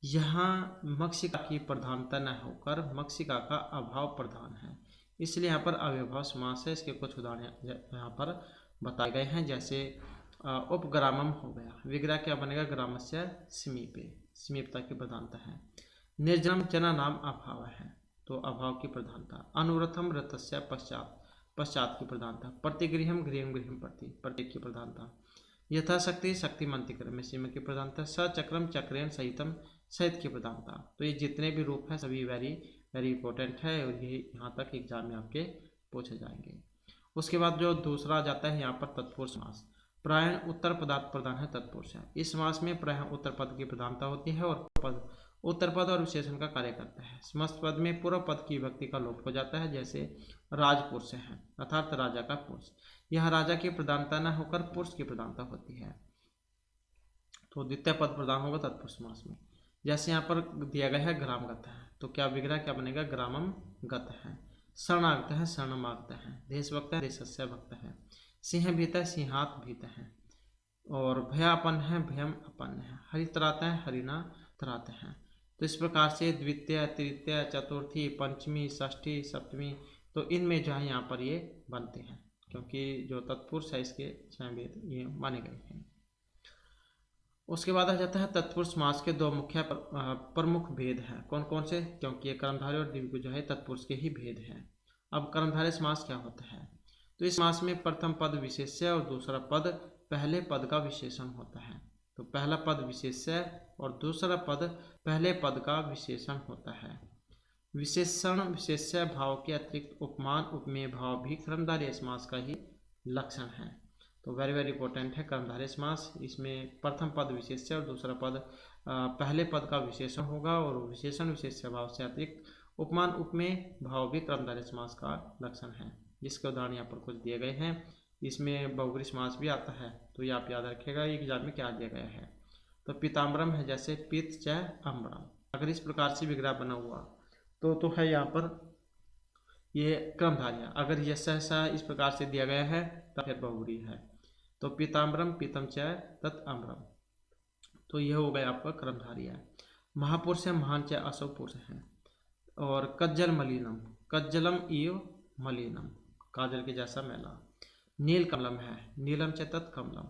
S1: यहाँ मक्षिका की प्रधानता न होकर मक्षिका का अभाव प्रधान है, इसलिए यहाँ पर अव्ययभाव समास है। इसके कुछ उदाहरण यहाँ पर बताए गए हैं, जैसे उपग्रामम हो गया, विग्रह क्या बनेगा, ग्रामस्य समीपे, समीपता की प्रधानता है। निर्जनम जना नाम अभाव है, तो अभाव की प्रधानता। अनुरथम रथस्य पश्चात, पश्चात की प्रधानता। प्रतिगृहम गृहम गृहम प्रति, प्रत्येक की प्रधानता। यथाशक्ति शक्तिमंतिक्रम में सीमा की प्रधानता। सचक्रम चक्रेन सहितम, सहित की प्रधानता। तो ये जितने भी रूप हैं सभी वेरी वेरी इंपॉर्टेंट है, और ये यहाँ तक एग्जाम में आपके पूछे जाएंगे। उसके बाद जो दूसरा जाता है यहाँ पर तत्पुरुष समास। प्रायण उत्तर पदार्थ प्रधान है, तत्पुरुष है। इस समास में प्रायः उत्तर पद की प्रधानता होती है, और पद उत्तर पद और विशेषण का कार्य करता है। समस्त पद में पूर्व पद की विभक्ति का लोप हो जाता है, जैसे राजपुरुष है, अर्थात राजा का पुरुष। यह राजा की प्रधानता न होकर पुरुष की प्रधानता होती है, तो द्वितीय पद प्रधान होगा तत्पुरुष समास में। जैसे यहाँ पर दिया गया है ग्रामगत है, तो क्या विग्रह क्या बनेगा, ग्रामम गत है। शरणागत है, शरणमागत है। देशभक्त है, देशस्य भक्त है। सिंह भीत है, सिंहात भीत है। और भयापन है, भयम अपन है। हरितरात है, हरिना तरात है। तो इस प्रकार से द्वितीय, तृतीय, चतुर्थी, पंचमी, षष्ठी, सप्तमी, तो इनमें जो है यहाँ पर ये बनते हैं, क्योंकि जो तत्पुरुष है इसके छह भेद ये माने गए हैं। उसके बाद आ जाता है तत्पुरुष समास के दो मुख्य प्रमुख भेद हैं। कौन कौन से, क्योंकि ये कर्मधारय और द्विगु जो है तत्पुरुष के ही भेद हैं। अब कर्मधारय समास क्या होता है, तो इस समास में प्रथम पद विशेष्य और दूसरा पद पहले पद का विशेषण होता है। तो पहला पद विशेष्य और दूसरा पद पहले पद का विशेषण होता है। विशेषण विशेष्य भाव के अतिरिक्त उपमान उपमेय भाव भी कर्मधारय समास का ही लक्षण है। तो वेरी वेरी इंपॉर्टेंट है कर्मधारय समास। इसमें प्रथम पद विशेष्य और दूसरा पद पहले पद का विशेषण होगा, और विशेषण विशेष्य भाव से अतिरिक्त उपमान उपमेय भाव भी कर्मधारय समास का लक्षण है, जिसके उदाहरण यहाँ पर कुछ दिए गए हैं। इसमें बहुव्रीहि समास भी आता है, तो ये आप याद रखिएगा एग्जाम में क्या दिया गया है। तो पीताम्बरम है, जैसे पीत च अम्बरम, अगर इस प्रकार से विग्रह बना हुआ तो है यहाँ पर ये कर्मधारय। अगर यह सहसा इस प्रकार से दिया गया है तो फिर बहुव्रीहि है। तो पीताम्बरम पीतम च तत् अम्बरम, तो यह हो गया आपका कर्मधारय। महापुरुष है, महान च असौ पुरुष है। और कज्जल मलिनम, कज्जलम इव मलिनम, काजल के जैसा मैला। नील कमलम है, नीलम च तत् कमलम।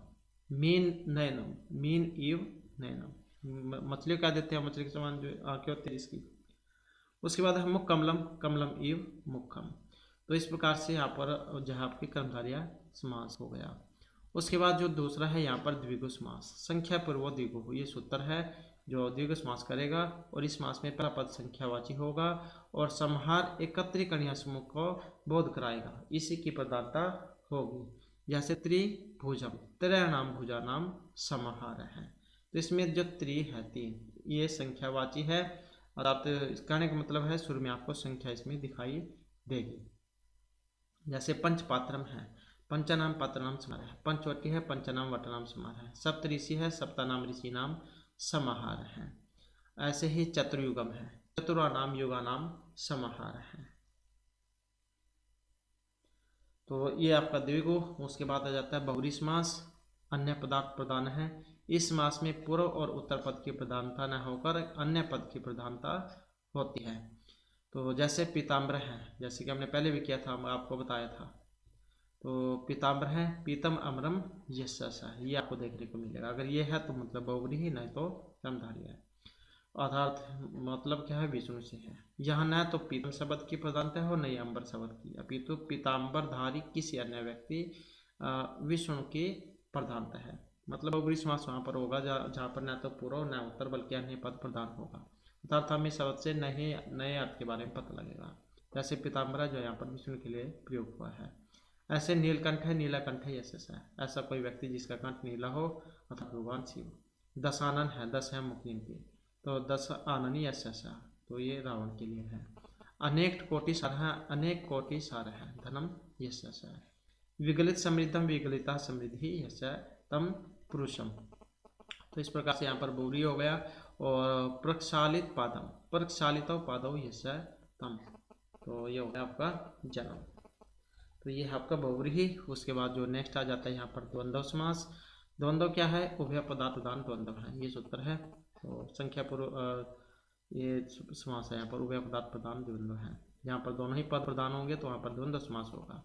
S1: मीन नयनम, मीन इव नयनम, मछली क्या देते हैं, मछली के समान जो आंखें होती है इसकी। उसके बाद है मुख कमलम, कमलम इव मुखम। तो इस प्रकार से यहाँ पर जहाँ आपकी कर्मधारय समास हो गया। उसके बाद जो दूसरा है यहाँ पर द्विगु समास, संख्या पूर्व द्विगु, ये सूत्र है जो द्विगु समास करेगा और इस समास में पहला पद संख्यावाची होगा और समाहार एकत्रीकरणीय समूह को बोध कराएगा, इसी की प्रधानता होगी। जैसे त्रिभुजम, त्रयाणाम भुजानाम समाहार है, तो इसमें जो त्रि है 3, ये संख्यावाची है और आप कहने का मतलब है शुरू में आपको संख्या इसमें दिखाई देगी। जैसे पंचपात्रम है, पंचनाम पात्रनाम समाहार है, पंचवटी है, पंचनाम वटनाम समाहार है, सप्तऋषि है, सप्तानाम ऋषि नाम समाहार है। ऐसे ही चतुर्युगम है, चतुरानाम युगानाम समाहार है। तो ये आपका द्विगु। उसके बाद आ जाता है बहुरी समास, अन्य पदार्थ प्रधान है। इस समास में पूर्व और उत्तर पद की प्रधानता न होकर अन्य पद की प्रधानता होती है। तो जैसे पीताम्बर है, जैसे कि हमने पहले भी किया था, आपको बताया था। तो पीताम्बर है, पीतम अमरम यशस है, ये आपको देखने को मिलेगा। अगर ये है तो मतलब बहुरी ही, नहीं तो क्रमधारी है। अर्थात मतलब क्या है, विष्णु से है। यहाँ न तो पीतम शब्द की प्रधानता है और न ही अंबर शब्द की, अपितु पीताम्बरधारी किसी अन्य व्यक्ति विष्णु की प्रधानता है। मतलब बहुब्री समास वहाँ पर होगा जहाँ पर न तो पूर्व न उत्तर बल्कि अन्य पद प्रधान होगा। अर्थात हमें शब्द से नए अर्थ के बारे में पता लगेगा। जैसे पीताम्बरा जो यहाँ पर विष्णु के लिए प्रयोग हुआ है। ऐसे नीलकंठ है, नीलाकंठ यशस है, ऐसा कोई व्यक्ति जिसका कंठ नीला हो अर्थात भगवान शिव। दशानन है, 10 है मुक्तिन की, तो 10 आननी यशसा, तो ये रावण के लिए है। अनेक कोटि सार है, अनेक कोटि सार है, धनम यशसा है। विगलित समृद्धम विगलिता समृद्धि यश तम पुरुषम, तो इस प्रकार से यहाँ पर बहुरी हो गया। और प्रक्षालित पादम, प्रक्षालित पादव यश तम, तो ये हो गया आपका जन्म। तो ये है आपका बहुरी ही। उसके बाद जो नेक्स्ट आ जाता है यहाँ पर द्वंद्व समास। द्वंद्व क्या है, उभय पदार्थ प्रधान द्वंद्व है, ये सूत्र है। तो संख्या पूर्व ये समास है, यहाँ पर उभय पदार्थ प्रधान द्वंद्व है। यहाँ पर दोनों ही पद प्रधान होंगे तो वहाँ पर द्वंद्व समास होगा।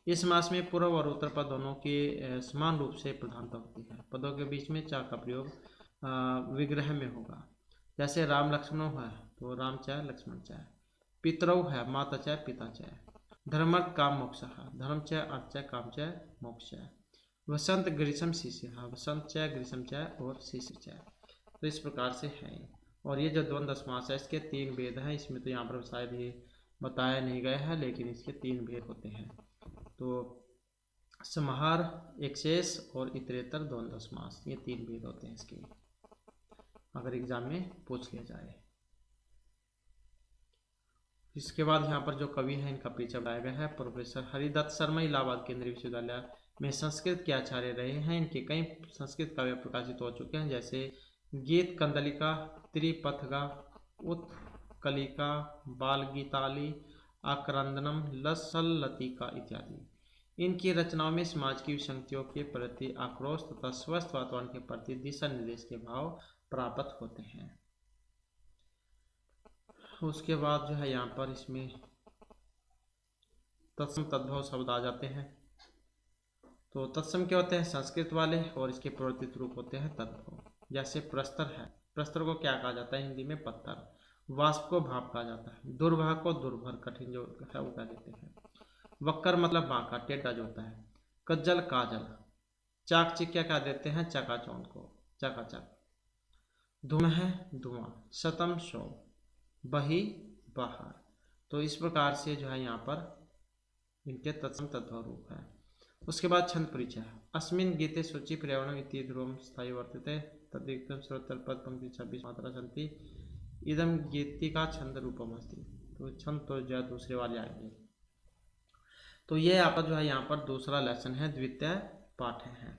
S1: इस समास में पूर्व और उत्तर पद दोनों की समान रूप से प्रधानता होती है। पदों के बीच में चा का प्रयोग विग्रह में होगा। जैसे राम लक्ष्मणों है, तो राम चाहे लक्ष्मण चाहे। पितरौ है, माता चाहे पिता चाहे। धर्मर्थ काम मोक्ष, धर्म चाहे अर्थ चाहे काम चाहे मोक्ष चाहे। वसंत ग्रीष्म शिशिर, वसंत चाहे ग्रीष्म चाहे और शिशिर चाहे। तो इस प्रकार से है। और ये जो द्वंद्व समास है इसके 3 भेद हैं। इसमें तो यहाँ पर शायद ये बताया नहीं गया है, लेकिन इसके 3 भेद होते हैं। तो समाहार, एक्सेस और इतरेतर द्वंद्व समास, ये 3 भेद होते हैं इसके, अगर एग्जाम में पूछ लिया जाए। इसके बाद यहाँ पर जो कवि है इनका परिचय बताया गया है। प्रोफेसर हरिदत्त शर्मा इलाहाबाद केंद्रीय विश्वविद्यालय में संस्कृत के आचार्य रहे हैं। इनके कई संस्कृत काव्य प्रकाशित हो चुके हैं, जैसे गीत कंदलिका, त्रिपथगा, उत्कलिका, बाल गीताली, आक्रंदनम, लसल्लतिका इत्यादि। इनकी रचनाओं में समाज की विसंगतियों के प्रति आक्रोश तथा स्वस्थ वातावरण के प्रति दिशा निर्देश के भाव प्राप्त होते हैं। उसके बाद जो है यहाँ पर इसमें तत्सम तद्भव शब्द आ जाते हैं। तो तत्सम क्या होते हैं, संस्कृत वाले, और इसके प्रवर्तित रूप होते हैं तद्भव। जैसे प्रस्तर है, प्रस्तर को क्या कहा जाता है हिंदी में, पत्थर। वाष्प को भाप कहा जाता है। दुर्भा को दुर्भर, कठिन जो है वो कह देते हैं। वक्कर मतलब बांका, टेढ़ा जो होता है। कज्जल काजल। चाकचिक क्या कह देते हैं, चकाचौंध को, चकाचक। धूम है धुआं। शतम सौ, बही बाहर। तो इस प्रकार से जो है यहाँ पर इनके तत्सम तद्भव रूप है। उसके बाद छंद परिचय। अस्मिन् गीते सूचि पर्यावरण इति ध्रुवं स्थायी वर्तते तदिक्तम सर्वत्र पद पंक्ति 26 मात्रा सन्ति इदम गीतिका छंद रूपम अस्ति। तो छंद तो जो दूसरे वाले आएंगे। तो ये आपका जो है यहाँ पर दूसरा लेसन है, द्वितीय पाठ है।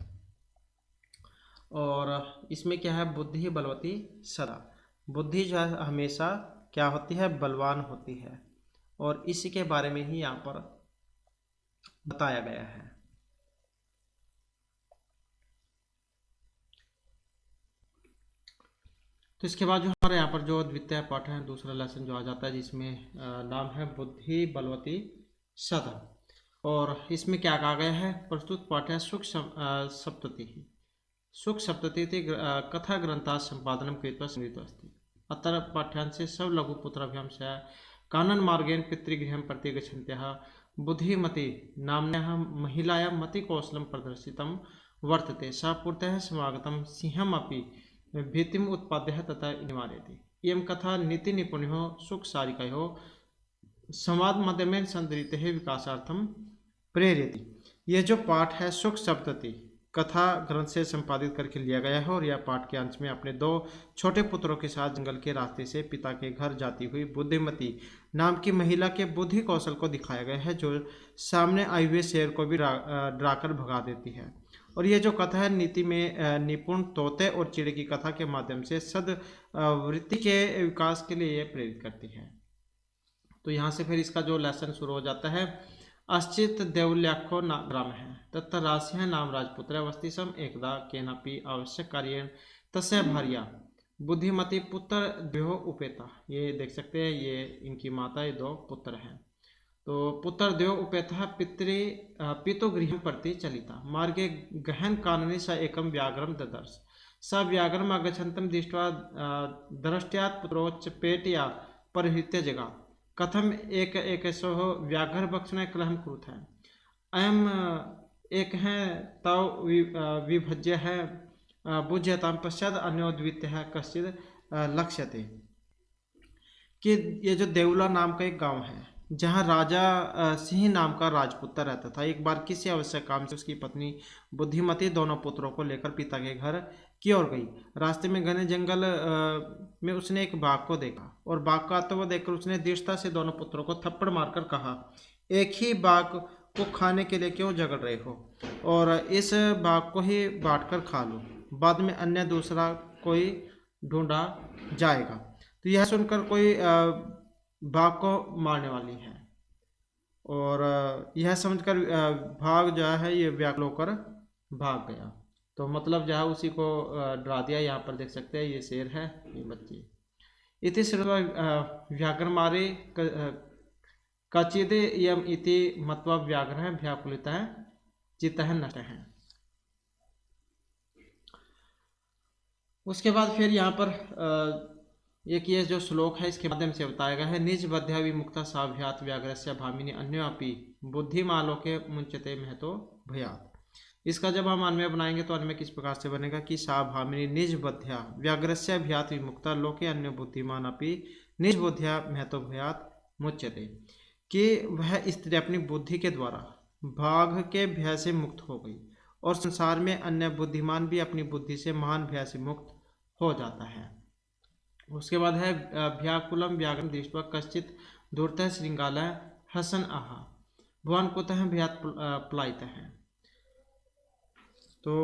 S1: और इसमें क्या है, बुद्धि बलवती सदा। बुद्धि जो है हमेशा क्या होती है, बलवान होती है, और इसी के बारे में ही यहाँ पर बताया गया है। तो इसके बाद जो हमारे यहाँ पर जो द्वितीय पाठ है, दूसरा लेसन जो आ जाता है, जिसमें नाम है बुद्धि बलवती सदा। और इसमें क्या कहा गया है, प्रस्तुत पाठ है सुख सप्तति, सुख सप्तति कथा ग्रंथा संपादनम कृत्वा संगृहीतो अस्ति। अत्र पाठ्यांशे सब लघुपुत्राभ्यां से कानन मार्गेण पितृगृहं प्रति गच्छन्त्याः बुद्धिमती नाम्न्याः महिलायां मतिकौशलं प्रदर्शितं वर्तते सा पूर्तः समागतं सिंहम् अपि भीतिम् उत्पाद्य तथा निवारयति। इयं कथा नीतिनिपुणयोः सुखसारिकयोः संवाद माध्यमेन संदर्भितः विकासार्थम प्रेरयति। यह जो पाठ है सुख सप्तति कथा ग्रंथ से संपादित करके लिया गया है और यह पाठ के अंत में अपने 2 छोटे पुत्रों के साथ जंगल के रास्ते से पिता के घर जाती हुई बुद्धिमती नाम की महिला के बुद्धि कौशल को दिखाया गया है, जो सामने आए हुए शेर को भी डराकर भगा देती है। और ये जो कथा है नीति में निपुण तोते और चिड़े की कथा के माध्यम से सद्वृत्ति के विकास के लिए यह प्रेरित करती है। तो यहाँ से फिर इसका जो लेसन शुरू हो जाता है। अश्चित देवल्याखो ग्राम है तत्र रास्य नाम राजपुत्र वस्तिसम एकदा केनापि आवश्यक कार्येण तस्य भार्या बुद्धिमती पुत्र द्यो उपेता। ये देख सकते हैं, ये इनकी माता, ये 2 पुत्र हैं। तो पुत्र द्यो उपेता पितु गृह प्रति चलिता मार्गे गहन काननी स एकम व्याघ्रम ददर्श स व्याघ्रम आगच्छन्तं दृष्ट्वा दृष्ट्यात् पुत्रोच्च पेटया परिहृत्य जगा कथम एक एकशो व्याघ्र भक्षण कलहम कुरुत है अयम एक है तव विभज्य है बुझ्यताम पश्चात अन्यो द्वितीय है कश्चित लक्ष्यते। कि ये जो देवला नाम का एक गांव है जहां राजा सिंह नाम का राजपुत्र रहता था। एक बार किसी आवश्यक काम से उसकी पत्नी बुद्धिमती दोनों पुत्रों को लेकर पिता के घर की ओर गई। रास्ते में घने जंगल में उसने एक बाघ को देखा और बाघ को आते हुए देखकर उसने दृढ़ता से दोनों पुत्रों को थप्पड़ मारकर कहा, एक ही बाघ को खाने के लिए क्यों झगड़ रहे हो, और इस बाघ को ही बांट कर खा लो, बाद में अन्य दूसरा कोई ढूंढा जाएगा। तो यह सुनकर कोई बाघ को मारने वाली है और यह समझकर बाघ जो है ये व्याकुल होकर भाग गया। तो मतलब जो है उसी को डरा दिया। यहाँ पर देख सकते हैं ये शेर है, ये बच्ची। इति श्रुत्वा व्याघ्रमारे कचिदे यम इति मत्वा व्याघ्रः व्याकुलितः चित्तः नष्टः। उसके बाद फिर यहाँ पर एक ये जो श्लोक है इसके माध्यम से बताया गया है। निज बध्या विमुक्ता साभ्यात व्याघ्रस्य भामिनी अन्योपि बुद्धिमालोके मुंचते महतो भयात। इसका जब हम अन्वय बनाएंगे तो अन्वय किस प्रकार से बनेगा कि सा भामिनी निज बध्या व्याघ्रस्य भयात विमुक्ता लोके अन्य बुद्धिमान अपि निज बुद्ध्या महतो भयात मुच्यते। कि वह स्त्री अपनी बुद्धि के द्वारा बाघ के भय से मुक्त हो गई और संसार में अन्य बुद्धिमान भी अपनी बुद्धि से महान भय से मुक्त हो जाता है। उसके बाद है व्याकुलम व्याघ्रम दृष्ट्वा कश्चित दूरतः श्रृंगालः हसन आहा भवान कुतः भयात् पलायितः। तो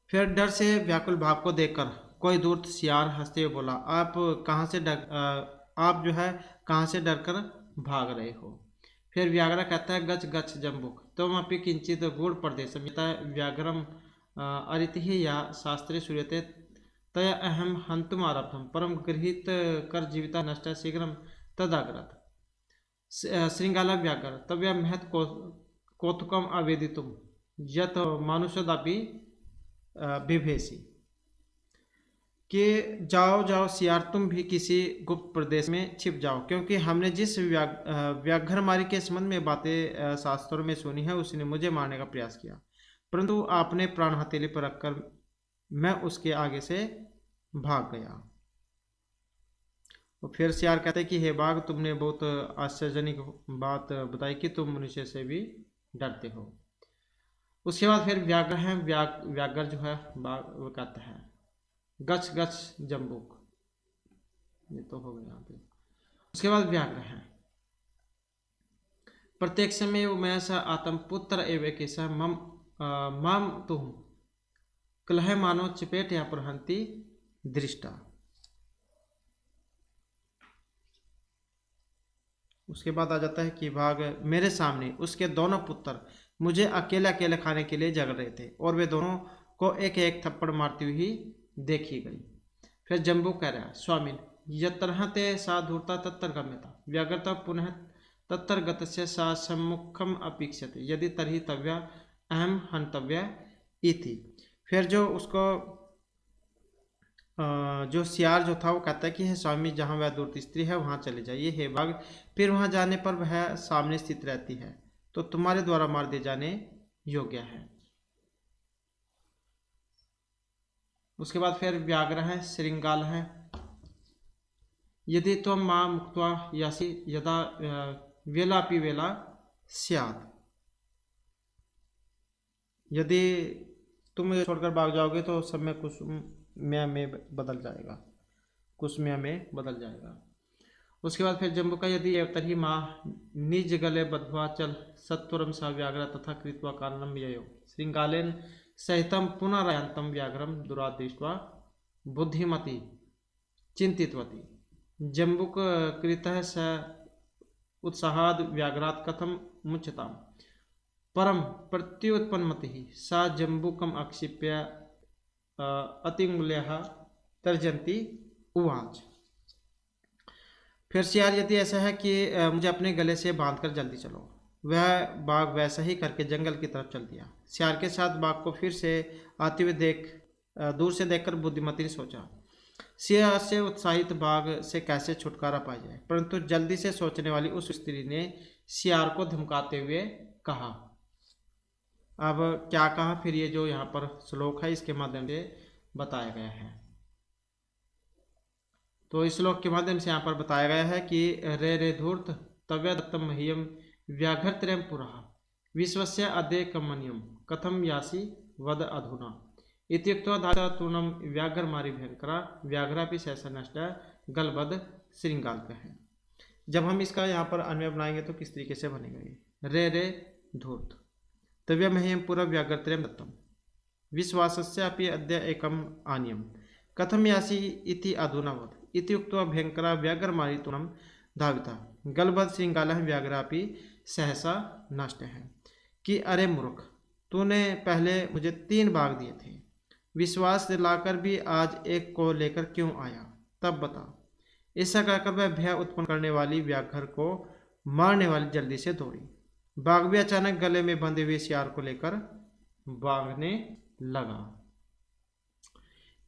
S1: फिर डर से व्याकुल बाघ को देखकर कोई दूर सियार हंसते हुए बोला, आप जो है कहाँ से डर कर भाग रहे हो। फिर व्याघ्र कहता है गच गच जम्बुक तुम अपि किंचित गूढ़ प्रदेशम व्याघ्रम अरितिः या शास्त्रे सूर्यते तय अहम हंतुम आरब्धम परम गृहीत कर जीविता नष्ट शीघ्रम तदाग्रत। श्रृंगाला व्याघ्र तव्य महत कौतुकम आवेदितुम यत मानुषदापि बिभेसी। कि जाओ जाओ सियार तुम भी किसी गुप्त प्रदेश में छिप जाओ, क्योंकि हमने जिस व्याघ्रमारी के संबंध में बातें शास्त्रों में सुनी है उसने मुझे मारने का प्रयास किया, परंतु आपने प्राण हथेली पर रखकर मैं उसके आगे से भाग गया। और फिर सियार कहते हैं कि हे बाघ तुमने बहुत आश्चर्यजनक बात बताई कि तुम मनुष्य से भी डरते हो। उसके बाद फिर व्याघ्र है, व्याघ्र जो है बाघ वो कहता है गच गच जम्बुक, ये तो हो गया यहाँ पे। उसके बाद व्याघ्र है प्रत्येक समय मैं स आत्म पुत्र एवं के मम तुम कलह मानो चपेट या प्रहंती दृष्टा। उसके बाद आ जाता है कि भाग मेरे सामने उसके दोनों पुत्र मुझे अकेले अकेले खाने के लिए जग रहे थे और वे दोनों को एक एक थप्पड़ मारती हुई देखी गई। फिर जम्बू कह रहा है स्वामिन यत्रहते सा धूर्ता तत्तर गम्यता व्याघ्रता पुनः तत्तर गतस्य सा सम्मुखम अपेक्षते यदि तर्हि तव्या अहम हंतव्य इति। फिर जो उसको जो सियार जो था वो कहता है कि हे स्वामी जहाँ वह दूर स्त्री है वहाँ चले जाइए। हे बाघ फिर वहाँ जाने पर वह सामने स्थित रहती है तो तुम्हारे द्वारा मार दिए जाने योग्य है। उसके बाद फिर व्याघ्र है, श्रृंगाल है। यदि त्वं मां मुक्त्वा यासि यदा वेलापि वेला स्यात्। यदि तुम मुझे छोड़कर भाग जाओगे तो समय कुसुम्या में बदल जाएगा, कुसुम्या में बदल जाएगा। उसके बाद फिर जम्बू का यदि तर्हि माँ निज गले बद्ध्वा चल सत्वरम स व्याघ्र तथा कृत्वा कारणम ययो श्रृंगालेन सहितम पुनरायंतम व्याघ्रम दुरादृष्ट्वा बुद्धिमती चिंतितवती। जम्बुक कृतः स उत्साहाद व्याघ्रात् कथम मुच्यताम परम प्रत्युत्पन्नमति सा जम्बुकम आक्षिप्य अतिंगुल्यः तर्जन्ति उवाच। फिर सियार यदि ऐसा है कि मुझे अपने गले से बांधकर जल्दी चलो, वह बाघ वैसा ही करके जंगल की तरफ चल दिया। सियार के साथ बाघ को फिर से आते हुए दूर से देखकर बुद्धिमती ने सोचा, सियार से उत्साहित बाघ से कैसे छुटकारा पाया जाए। परंतु जल्दी से सोचने वाली उस स्त्री ने सियार को धमकाते हुए कहा। अब क्या कहा, फिर ये जो यहाँ पर श्लोक है इसके माध्यम से बताया गया है। तो इस श्लोक के माध्यम से यहाँ पर बताया गया है कि रे रे धूर्त तव्य दत्तम मह्यम व्याघ्रत्रयम पुरः विश्वस्य अद्य कमनीयम कथम यासी वद अधुना इत्युक्त्वा धाता तूर्णम व्याघ्रमारी भयंकरा व्याघ्रापि सहसा नष्ट गलबद श्रृंगाल का है। जब हम इसका यहाँ पर अन्वय बनाएंगे तो किस तरीके से बनेगा। रे रे धूर्त तव्य मह्यम पुरः व्याघ्रत्रयम दत्तम विश्वासस्य अपि अद्य एकम आनियम कथम यासी इति अधुना वद इत्युक्त्वा भयंकरा व्याघ्रमारी तूर्णम धाविता गलबद श्रृंगालः व्याघ्रापि सहसा नष्ट है। कि अरे मूर्ख, तूने पहले मुझे 3 बाघ दिए थे, विश्वास दिलाकर भी आज एक को लेकर क्यों आया, तब बता। ऐसा कहकर वह भय उत्पन्न करने वाली व्याघ्र को मारने वाली जल्दी से दौड़ी। बाघ भी अचानक गले में बंधे हुए सियार को लेकर भागने लगा।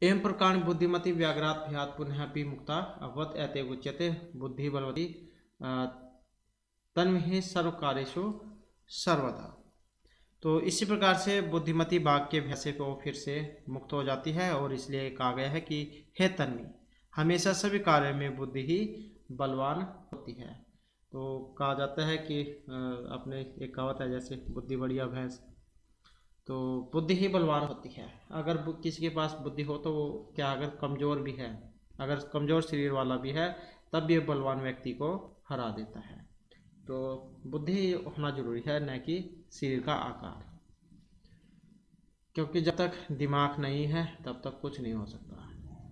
S1: एवं प्रकार बुद्धिमती व्याघ्रात् भयात् पुनः अपि मुक्ता अभवत् एते उच्यते बुद्धि बलवती तन्महि सर्वकार्येषु सर्वदा। तो इसी प्रकार से बुद्धिमती बाघ के भय से वो फिर से मुक्त हो जाती है और इसलिए कहा गया है कि हे तन्वी, हमेशा सभी कार्य में बुद्धि ही बलवान होती है। तो कहा जाता है कि अपने एक कहावत है जैसे बुद्धि बढ़िया भैंस, तो बुद्धि ही बलवान होती है। अगर किसी के पास बुद्धि हो तो वो क्या, अगर कमज़ोर भी है, अगर कमज़ोर शरीर वाला भी है तब भी बलवान व्यक्ति को हरा देता है। तो बुद्धि होना जरूरी है, न कि शरीर का आकार, क्योंकि जब तक दिमाग नहीं है तब तक कुछ नहीं हो सकता।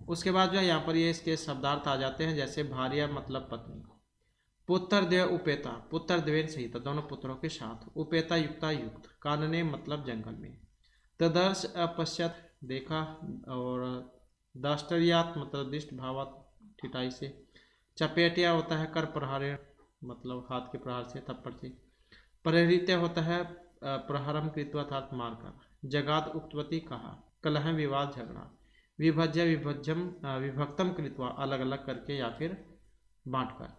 S1: उसके बाद जो है यहाँ पर ये इसके शब्दार्थ आ जाते हैं, जैसे भार्या मतलब पत्नी, पुत्र देव उपेता पुत्र देवेन सहित दोनों पुत्रों के साथ, उपेता युक्ता युक्त, कानने मतलब जंगल में, तदर्श अपश्यत देखा, और दाष्टर्यात मतलब दृष्ट भावात ठिठाई से, चपेटिया होता है कर प्रहारे मतलब हाथ के प्रहार से थप्पड़ से, प्रेरित होता है प्रहारम कृत्वा अर्थात मारकर, जगात उक्तवती कहा, कलह विवाद झगड़ा, विभज्य विभक्तम कृत्वा अलग अलग करके या फिर बांटकर,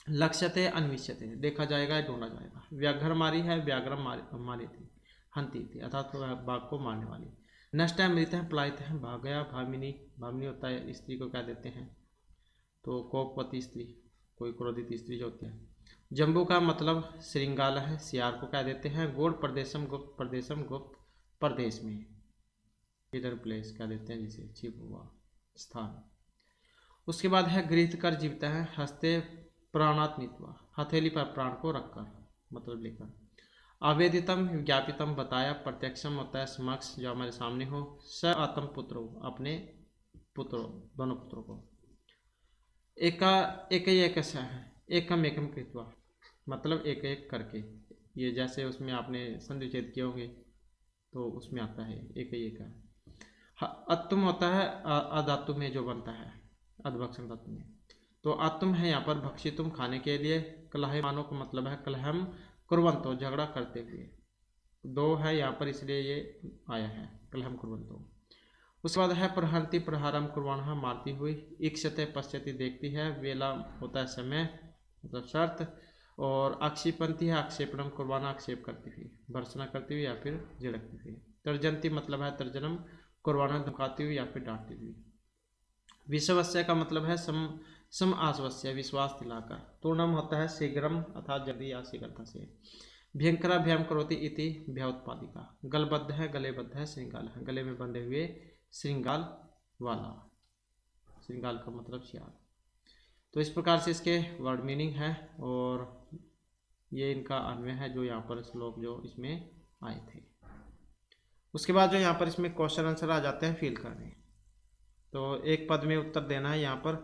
S1: लक्ष्यते अन्विष्यते देखा जाएगा ढूंढा जाएगा, व्याघ्र मारी है व्याघ्र मारी थी हंती थी अर्थात बाघ को मारने वाली, नष्ट है मृत है पलायित है भाग गया, भामिनी भामिनी होता है स्त्री को क्या देते हैं, तो कोपवती स्त्री कोई क्रोधित स्त्री जो होती है। जम्बू का मतलब श्रृंगाल है, सियार को क्या देते हैं, गोड़ प्रदेशम गुप्त प्रदेश में, हिडन प्लेस क्या देते हैं जिसे छिप हुआ स्थान। उसके बाद है गृहित कर जीवता है, हंसते प्राणात नीतवा हथेली पर प्राण को रखकर मतलब लेकर, आवेदितम ज्ञापितम बताया, प्रत्यक्षम होता है समक्ष जो हमारे सामने हो, स आत्म पुत्रो अपने पुत्रों दोनों पुत्रों को, एक ऐसा है एकम एकम कृत्वा मतलब एक एक करके, ये जैसे उसमें आपने संधि विच्छेद किए होंगे तो उसमें आता है एक है। अत्तुम होता है अधातु में जो बनता है अधभक्षण धातु में, तो अत्तुम है यहाँ पर भक्षितुम खाने के लिए, कलह मानो का मतलब है कलहम कुर्वंतो झगड़ा करते हुए, 2 है यहाँ पर इसलिए ये आया है कलहम कुर्वंतो। उसके बाद है प्रहंति प्रहारम कुर्वाणा मारती हुई, इक्षते पश्यति देखती है, वेला होता है समय मतलब शर्त, और आक्षेपंती है आक्षेपणम कुर्वाणा आक्षेप करती हुई, भर्सना करती हुई या फिर झिड़कती हुई, तर्जंती मतलब है तर्जनम कुर्बाना, धमकाती हुई या फिर डांटती हुई। विश्वस्य का मतलब है सम आश्वस्य, विश्वास दिलाकर। तूर्णम होता है शीघ्रम अर्थात जल्दी या शीघ्रता से। भयंकरा भयम करोति इति भयोत्पादिका। गलबद्ध है, गलेबद्ध है, श्रृंगाल है, गले में बंधे हुए, श्रृंगाल वाला। श्रृंगाल का मतलब सियार। तो इस प्रकार से इसके वर्ड मीनिंग है और ये इनका अन्वय है जो यहाँ पर श्लोक जो इसमें आए थे। उसके बाद जो यहाँ पर इसमें क्वेश्चन आंसर आ जाते हैं फिल करने। तो एक पद में उत्तर देना है यहाँ पर।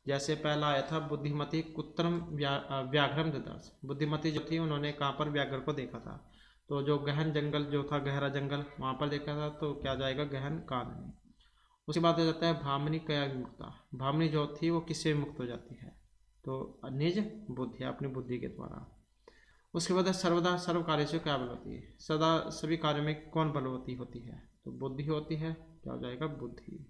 S1: जैसे पहला आया था बुद्धिमती कुत्रम व्याघ्रम ददर्श। बुद्धिमती जो थी उन्होंने कहाँ पर व्याघ्र को देखा था, तो जो गहन जंगल जो था, गहरा जंगल, वहाँ पर देखा था, तो क्या जाएगा गहन कान में। उसके बाद हो जाता है भामनी कया विमुक्ता। भामनी जो थी वो किससे मुक्त हो जाती है, तो निज बुद्धि, अपनी बुद्धि के द्वारा। उसके बाद सर्वदा सर्व कार्य से क्या बलवती है, सदा सभी कार्यों में कौन बलवती होती है, तो बुद्धि होती है, क्या हो जाएगा बुद्धि।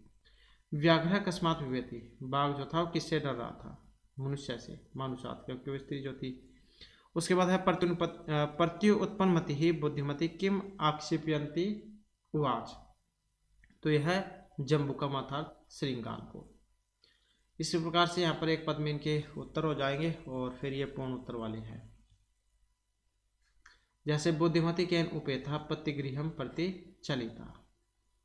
S1: व्याघ्र अकस्मात विवेती। बाघ जो था वो किससे डर रहा था, मनुष्य से, मानुषात, क्योंकि वो स्त्री जो थी। उसके बाद है प्रत्यु उत्पन्न मति ही बुद्धिमती किम आक्षेपयंती उवाच। तो यह है जम्बुकम अर्थात श्रृंगाल को। इसी प्रकार से यहाँ पर एक पद में इनके उत्तर हो जाएंगे और फिर ये पूर्ण उत्तर वाले हैं। जैसे बुद्धिमती केन उपेता पतिगृहम प्रति चलिता।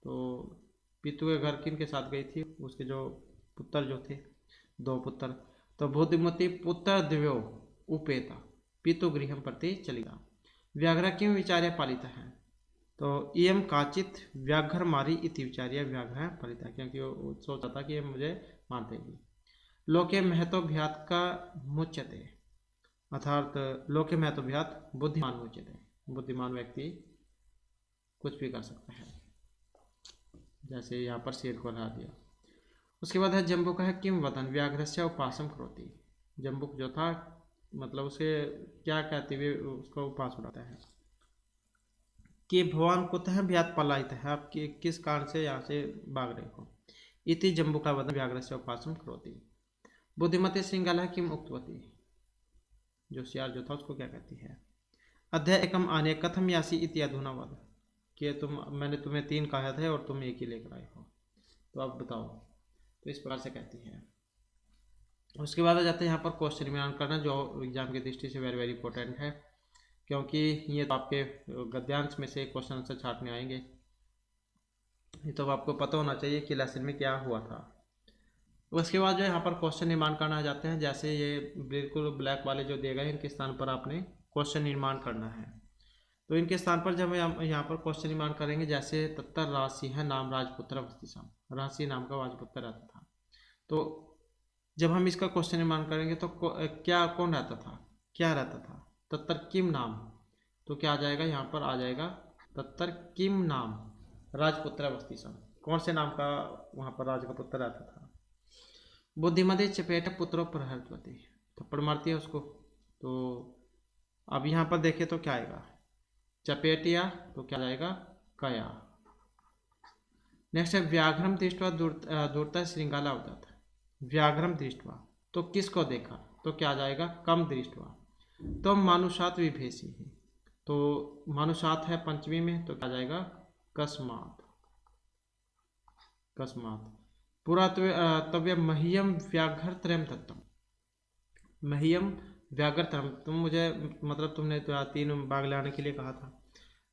S1: तो पितु के घर किन के साथ गई थी, उसके जो पुत्र जो थे, 2 पुत्र। तो बुद्धिमती पुत्र दिव्यो उपेता पितु गृहम प्रति चलिता। व्याघ्र किम विचार्य पालिता है, तो इयम काचित व्याघ्र मारी इति विचार्य व्याघ्र पालिता, क्योंकि वो सोचा था कि ये मुझे मार देगी। लोके महत्वभ्यात का मुच्यते, अर्थात लोके महत्वभ्यात बुद्धिमान मुच्यते। बुद्धिमान व्यक्ति कुछ भी कर सकता है, जैसे यहाँ पर शेर को हरा दिया। उसके बाद है जम्बुक है किम वदन व्याघ्रस्य उपासम करोति। जम्बुक जो था मतलब उसे क्या कहते हुए उसका उपास उड़ाता है कि भगवान कुतः व्यात पलायित है, आप किस कारण से यहाँ से भाग रहे हो। इति जम्बुका वदन व्याघ्रस्य उपासम करोति। बुद्धिमती श्रृंगाला किम उक्तवती। जो सियार जो था उसको क्या कहती है। अध्याय एकम आने कथम यासी इति अधुना वद। कि मैंने तुम्हें 3 कहा था और तुम एक ही लेकर आए हो, तो अब बताओ। तो इस प्रकार से कहती है। उसके बाद आ जाते हैं यहाँ पर क्वेश्चन निर्माण करना, जो एग्जाम की दृष्टि से वेरी वेरी इंपॉर्टेंट है, क्योंकि ये तो आपके गद्यांश में से क्वेश्चन आंसर छाटने आएंगे। ये तो आपको पता होना चाहिए कि लेसन में क्या हुआ था। उसके बाद जो यहाँ पर क्वेश्चन निर्माण करना आ जाते हैं। जैसे ये बिल्कुल ब्लैक वाले जो दिए गए इनके स्थान पर आपने क्वेश्चन निर्माण करना है। तो इनके स्थान पर जब हम यहाँ पर क्वेश्चन निर्माण करेंगे, जैसे तत्तर राशि है नाम राजपुत्र अवस्थिसाम, राशि नाम का राजपुत्र रहता था। तो जब हम इसका क्वेश्चन निर्माण करेंगे तो क्या कौन रहता था, क्या रहता था, तत्तर किम नाम। तो क्या आ जाएगा, यहाँ पर आ जाएगा तत्तर किम नाम राजपुत्र अवस्थिसाम, कौन से नाम का वहाँ पर राज का पुत्र रहता था। बुद्धिमती चपेट पुत्रो प्रहरती, थप्पड़ मारती है उसको। तो अब यहाँ पर देखें तो क्या आएगा, चपेटिया, तो क्या जाएगा कया। नेक्स्ट है व्याघ्रम दृष्टवा दूरता श्रृंगाला अवदत। व्याघ्रम दृष्टवा, तो किसको देखा, तो क्या जाएगा कम दृष्टवा। तो मानुषात विभेषी है, तो मानुषात है पंचमी में, तो क्या जाएगा कस्मात। कस्मात पूरा तव्य मह्यम व्याघ्र त्रयम दत्तम। मह्यम व्याघ्र त्रयम, तुम मुझे मतलब तुमने तो 3 बाघ लाने के लिए कहा था।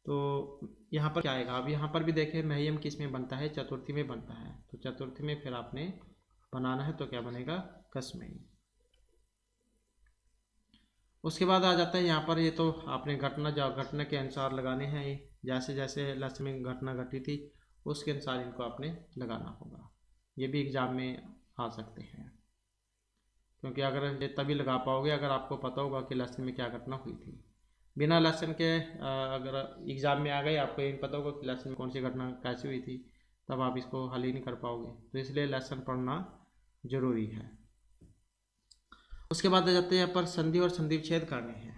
S1: तो यहाँ पर क्या आएगा, अब यहाँ पर भी देखें मह्यम किस में बनता है, चतुर्थी में बनता है। तो चतुर्थी में फिर आपने बनाना है, तो क्या बनेगा कसमई। उसके बाद आ जाता है यहाँ पर, ये तो आपने घटना के अनुसार लगाने हैं। ये जैसे जैसे लास्ट में घटना घटी थी उसके अनुसार इनको आपने लगाना होगा। ये भी एग्जाम में आ सकते हैं, क्योंकि अगर ये तभी लगा पाओगे अगर आपको पता होगा कि लेसन में क्या घटना हुई थी। बिना लेसन के अगर एग्जाम में आ गए, आपको ये पता होगा कि लेसन में कौन सी घटना कैसी हुई थी, तब आप इसको हल ही नहीं कर पाओगे। तो इसलिए लेसन पढ़ना जरूरी है। उसके बाद आ जाते हैं यहाँ पर संधि और संधि विच्छेद करने हैं।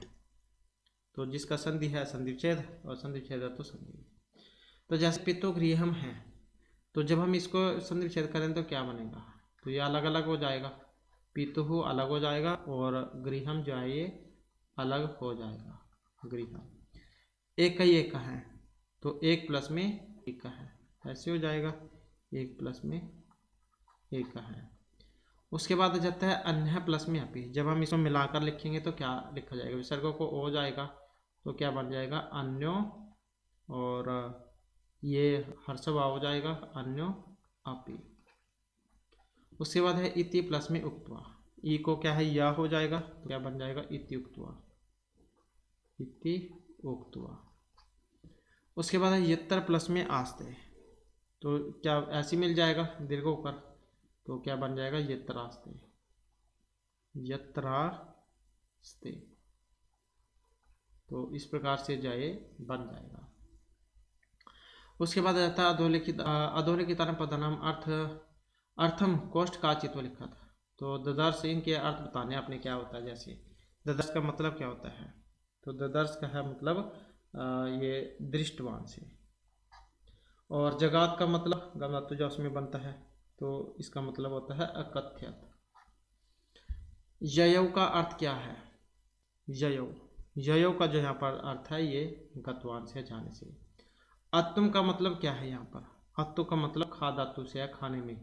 S1: तो जिसका संधि है संधि विच्छेद और संधि विच्छेद है तो संधि। तो जैसे पितु गृहम है, तो जब हम इसको संधि विच्छेद करें तो क्या बनेगा, तो ये अलग अलग हो जाएगा। पितु अलग हो जाएगा और गृहम जो है ये अलग हो जाएगा। गृहम एक का ही एक का है, तो 1 प्लस में 1 का है। ऐसे हो जाएगा, 1 प्लस में 1 का है। उसके बाद आ जाता है अन्य प्लस में अपी। जब हम इसको मिलाकर लिखेंगे तो क्या लिखा जाएगा, विसर्गों को हो जाएगा तो क्या बन जाएगा, अन्यो, और ये हर्षवा हो जाएगा, अन्यो अपी। उसके बाद है इति प्लस में उक्त्वा। ई को क्या है, या हो जाएगा तो क्या बन जाएगा, इति उक्त्वा, इति उक्त्वा। उसके बाद है यत्र प्लस में आस्ते, तो क्या ऐसे मिल जाएगा दीर्घ होकर, तो क्या बन जाएगा, यत्रास्ते, यत्रास्ते। तो इस प्रकार से जो है बन जाएगा। उसके बाद रहता है अधोलिखितानां पदानां अर्थम कोष्ठ का चित्व लिखा था। तो ददर्श, इनके अर्थ बताने आपने क्या होता है। जैसे ददर्श का मतलब क्या होता है, तो ददर्श का है मतलब ये दृष्टवान से, और जगात का मतलब गमधातु जो उसमें बनता है, तो इसका मतलब होता है अकथ्यत। ययौ का अर्थ क्या है, ययौ, ययौ का जो यहाँ पर अर्थ है ये गतवान से, जाने से। अत्तुम का मतलब क्या है, यहाँ पर अत्तु का मतलब खा धातु से है, खाने में,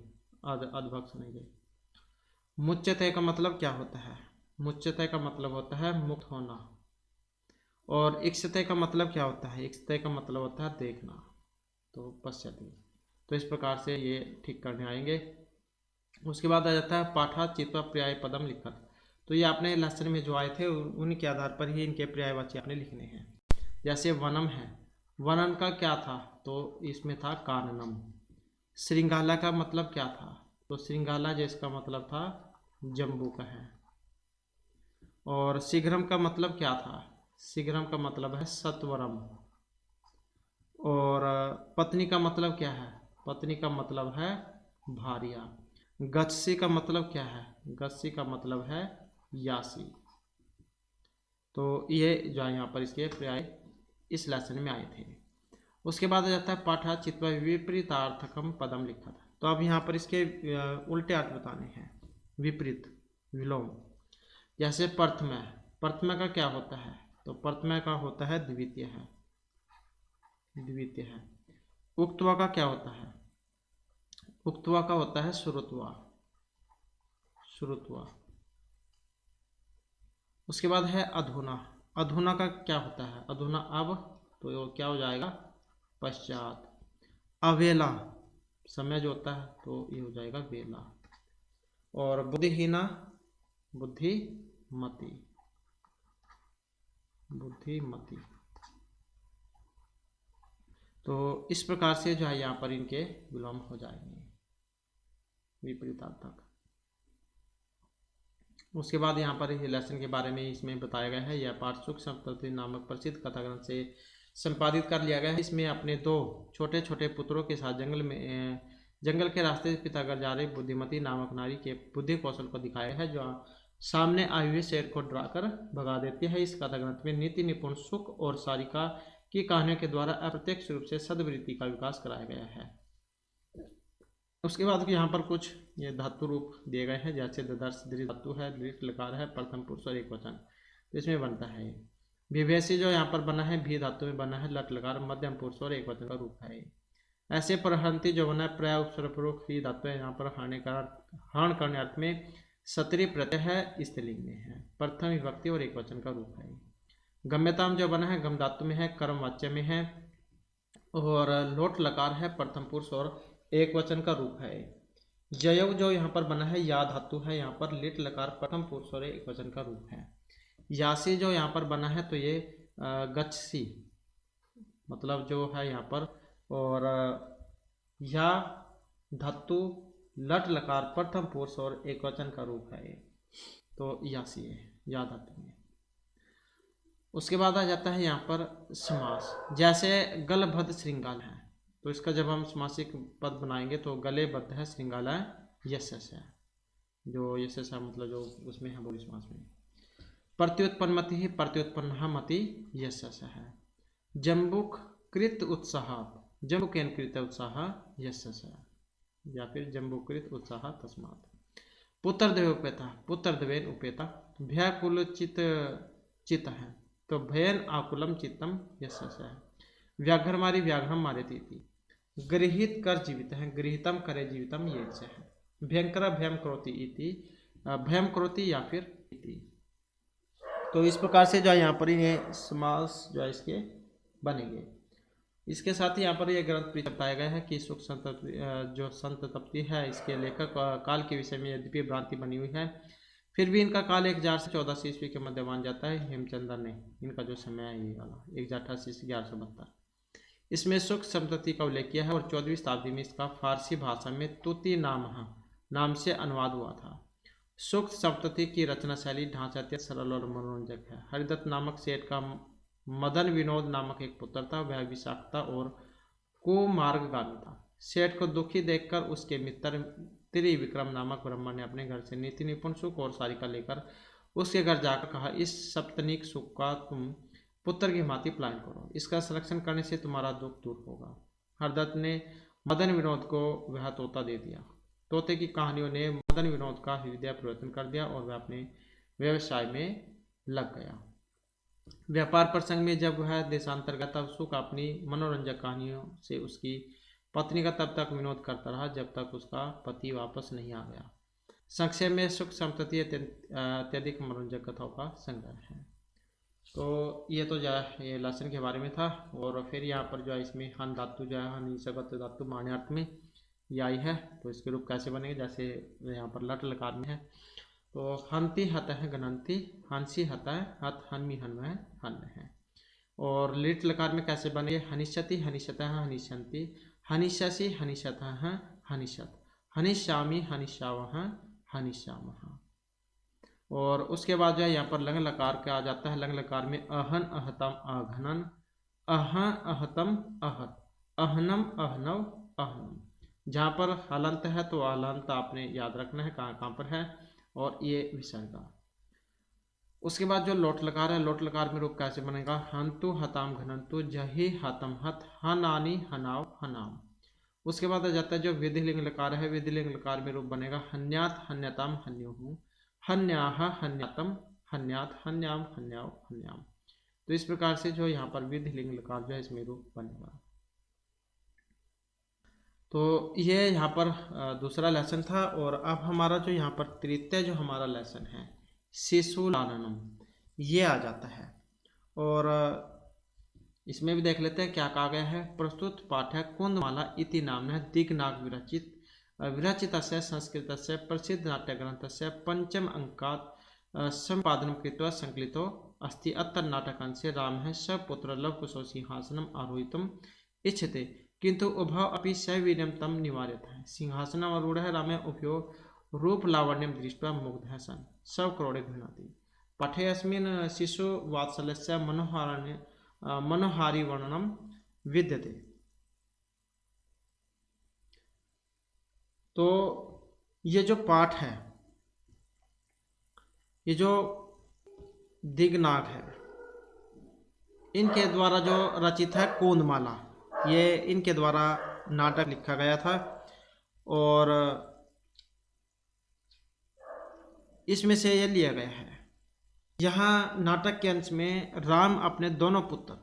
S1: अधभक्ष नहीं गए। मुच्यते का मतलब क्या होता है, मुच्यते का मतलब होता है मुक्त होना। और इक्षते का मतलब क्या होता है, इक्षते का मतलब होता है देखना, तो पश्यति। तो इस प्रकार से ये ठीक करने आएंगे। उसके बाद आ जाता है पाठा चित्वा पर्याय पदम लिखत। तो ये आपने लेसन में जो आए थे उनके आधार पर ही इनके पर्यायवाची आपने लिखने हैं। जैसे वनम है, वनन का क्या था, तो इसमें था काननम। श्रृंगाला का मतलब क्या था, तो श्रृंगाला जिसका मतलब था जम्बू का है। और शीघ्रम का मतलब क्या था, शीघ्रम का मतलब है सत्वरम। और पत्नी का मतलब क्या है, पत्नी का मतलब है भार्या। गच्छसी का मतलब क्या है, गच्छसी का मतलब है यासी। तो ये जो है यहाँ पर इसके पर्याय इस लेसन में आए थे। उसके बाद आ जाता है पाठा चित्वा विपरीतार्थकम पदम लिखा था। तो अब यहाँ पर इसके उल्टे अर्थ बताने हैं, विपरीत, विलोम। जैसे प्रथम, प्रथम का क्या होता है, तो प्रथम का होता है द्वितीय है, द्वितीय है। उक्तवा का क्या होता है, उक्तवा का होता है श्रुतवा, श्रुतवा। उसके बाद है अधुना, अधुना का क्या होता है, अधुना अब, तो क्या हो जाएगा पश्चात। अवेला समय जो होता है, तो ये हो जाएगा वेला। और बुद्धिहीना, बुद्धिमती, बुद्धिमती। तो इस प्रकार से जो है यहाँ पर इनके विलोम हो जाएंगे, विपरीतार्थक। उसके बाद यहाँ पर लेसन के बारे में इसमें बताया गया है। यह पाठ सुख सप्तति नामक प्रसिद्ध कथा ग्रंथ से संपादित कर लिया गया है। इसमें अपने 2 छोटे छोटे पुत्रों के साथ जंगल के रास्ते से पितागर जा रही बुद्धिमती नामक नारी के बुद्धि कौशल को दिखाया है, जो सामने आए हुए शेर को डराकर भगा देती है। इस कथा ग्रंथ में नीति निपुण सुख और सारिका की कहानियों के द्वारा अप्रत्यक्ष रूप से सद्वृत्ति का विकास कराया गया है। उसके बाद यहाँ पर कुछ ये धातु रूप दिए गए हैं। जैसे ददर्श दृढ़ धातु है, दृढ़ लकार है, प्रथम पुरुष और एक वचन, तो इसमें बनता है। विभेषी जो यहाँ पर बना है भी धातु में बना है, लट लकार मध्यम पुरुष और एक वचन का रूप है। ऐसे परहंती जो बना है प्रय उपसर्गपूर्वक ही धातु है, यहाँ पर हरण करने अर्थ में सत्री प्रत्यय है, स्त्रीलिंग में है, प्रथम विभक्ति और एक वचन का रूप है। गम्यताम जो बना है गम धातु में है, कर्म वाच्य में है, और लोट लकार है, प्रथम पुरुष और एक वचन का रूप है। जयव जो यहाँ पर बना है या धातु है, यहाँ पर लिट लकार प्रथम पुरुष और एक वचन का रूप है। यासी जो यहाँ पर बना है, तो ये गच्छसी मतलब जो है यहाँ पर, और या धातु लट लकार प्रथम पुरुष और एक वचन का रूप है, तो यासी है या धातु में। उसके बाद आ जाता है यहाँ पर समास। जैसे गलबद्ध श्रृंगाल है, तो इसका जब हम समासिक पद बनाएंगे तो गले बद्ध है, श्रृंगाला है, यशस है, जो यशस है मतलब जो उसमें है बोली समास में। प्रत्युत्पन्न मति ही प्रत्युत्पन्न मति यशस है। जम्बुक कृत उत्साह, जम्बुकेन कृत उत्साह यशस है, या फिर जम्बुकृत उत्साह तस्मात्। पुत्र देव उपेता, पुत्र देवेन उपेता। भयाकुल चित है, तो भयन आकुलम चित्तम यशस है। व्याघ्र मारी व्याघ्रम मारे थी। गृहीत कर जीवित है, गृहीतम करे जीवितम ये से है। भयंकर भयम करोति इति, भयम करोति या फिर इति। तो इस प्रकार से जो है यहाँ पर ये समास जो है इसके बनेंगे। इसके साथ ही यहाँ पर यह ग्रंथ बताया गया है कि सुख संतप्ति जो संत तप्ति है इसके लेखक काल के विषय में यद्यपि भ्रांति बनी हुई है, फिर भी इनका काल 1000 से 1400 ईस्वी के मध्य मान जाता है। हेमचंद्र ने इनका जो समय है ये वाला 1088 से 1172, इसमें सुख संतति का उल्लेख किया है और 14वीं शताब्दी में इसका फारसी भाषा में तुति नाम से अनुवाद हुआ था। सुख सप्तति की रचना शैली ढांचा अत्यंत सरल और मनोरंजक है। हरिदत्त नामक सेठ का मदन विनोद नामक एक पुत्र था। वह विषाक्तता और कुमार्गगामी था। सेठ को दुखी देखकर उसके मित्र त्रिविक्रम नामक ब्राह्मण ने अपने घर से नीति निपुण सुख और सारिका लेकर उसके घर जाकर कहा, इस सप्तनिक सुख का तुम पुत्र की भांति पलायन करो, इसका संरक्षण करने से तुम्हारा दुख दूर होगा। हरदत्त ने मदन विनोद को वह तोता दे दिया। तोते की कहानियों ने मदन विनोद का हृदय परिवर्तन कर दिया और वह अपने व्यवसाय में लग गया। व्यापार प्रसंग में जब वह देशांतर गया तब सुख अपनी मनोरंजक कहानियों से उसकी पत्नी का तब तक विनोद करता रहा जब तक उसका पति वापस नहीं आ गया। संक्षेप में सुख संतति अत्यधिक मनोरंजक कथाओं का संग्रह है। तो ये तो जो है ये लक्षण के बारे में था। और फिर यहाँ पर जो है इसमें हन धातु जो है हन सगत धातु मान्यार्थ में ये आई है। तो इसके रूप कैसे बनेंगे, जैसे यहाँ पर लट लकार में है तो हंती हत है गणंती, हंसी हत है हत, हनमी हन है हन है। और लिट लकार में कैसे बनेंगे, हनिष्यति हनिष्यत है हनिष्यंती, हनिष्यसि हनिष्यत है हनिष्यत, हनिष्यामी हनिष्याव हनिष्याम। और उसके बाद जो है यहाँ पर लंग लकार का आ जाता है। लंग लकार में अहन अहतम अघनन, अहं अहतम अहत, अहनम अहनव अहनम। जहाँ पर हलंत है तो हलंत आपने याद रखना है कहाँ पर है और ये विसर्ग। उसके बाद जो लोट लकार है, लोट लकार में रूप कैसे बनेगा, हंतु हताम घनंतु, जही हतम हत, हनानी हनाव हनाम। उसके बाद आ जाता है जो विधिलिंग लकार है। विधिलिंग लकार में रूप बनेगा हन्यात हन्यताम हन्योहु, हन्याह हन्यातम हन्यात हन्याम हन्याव हन्याम। तो इस प्रकार से जो यहाँ पर विधिलिंग लकार जो है इसमें रूप बनेगा। तो ये यहाँ पर दूसरा लेसन था। और अब हमारा जो यहाँ पर तृतीय जो हमारा लेसन है शिशु लालनम, ये आ जाता है। और इसमें भी देख लेते हैं क्या कहा गया है। प्रस्तुत पाठ है कुंदमाला इति नाम्नः दिग्नाग विरचित विरचितस्य संस्कृतस्य प्रसिद्ध नाट्यग्रन्थस्य पंचम अंकात् संपादनं कृत्वा संकलितो अस्ति। अत्र नाटकांशे रामः स्वपुत्र लवकुशो सिंहासनम् आरोहितुम् इच्छते किंतु उभौ अपि सविनयं तं निवारयतः। सिंहासनारूढ़ः रामः उभयो रूपलावण्यं दृष्ट्वा मुग्धः सन् सवक्रोडे गृह्णाति। पाठे अस्मिन् शिशुवात्सल्यस्य मनोहारी वर्णनं विद्यते। तो ये जो पाठ है, ये जो दिग्नाग है, इनके द्वारा जो रचित है कुंदमाला, ये इनके द्वारा नाटक लिखा गया था। और इसमें से ये लिया गया है। यहाँ नाटक के अंश में राम अपने दोनों पुत्र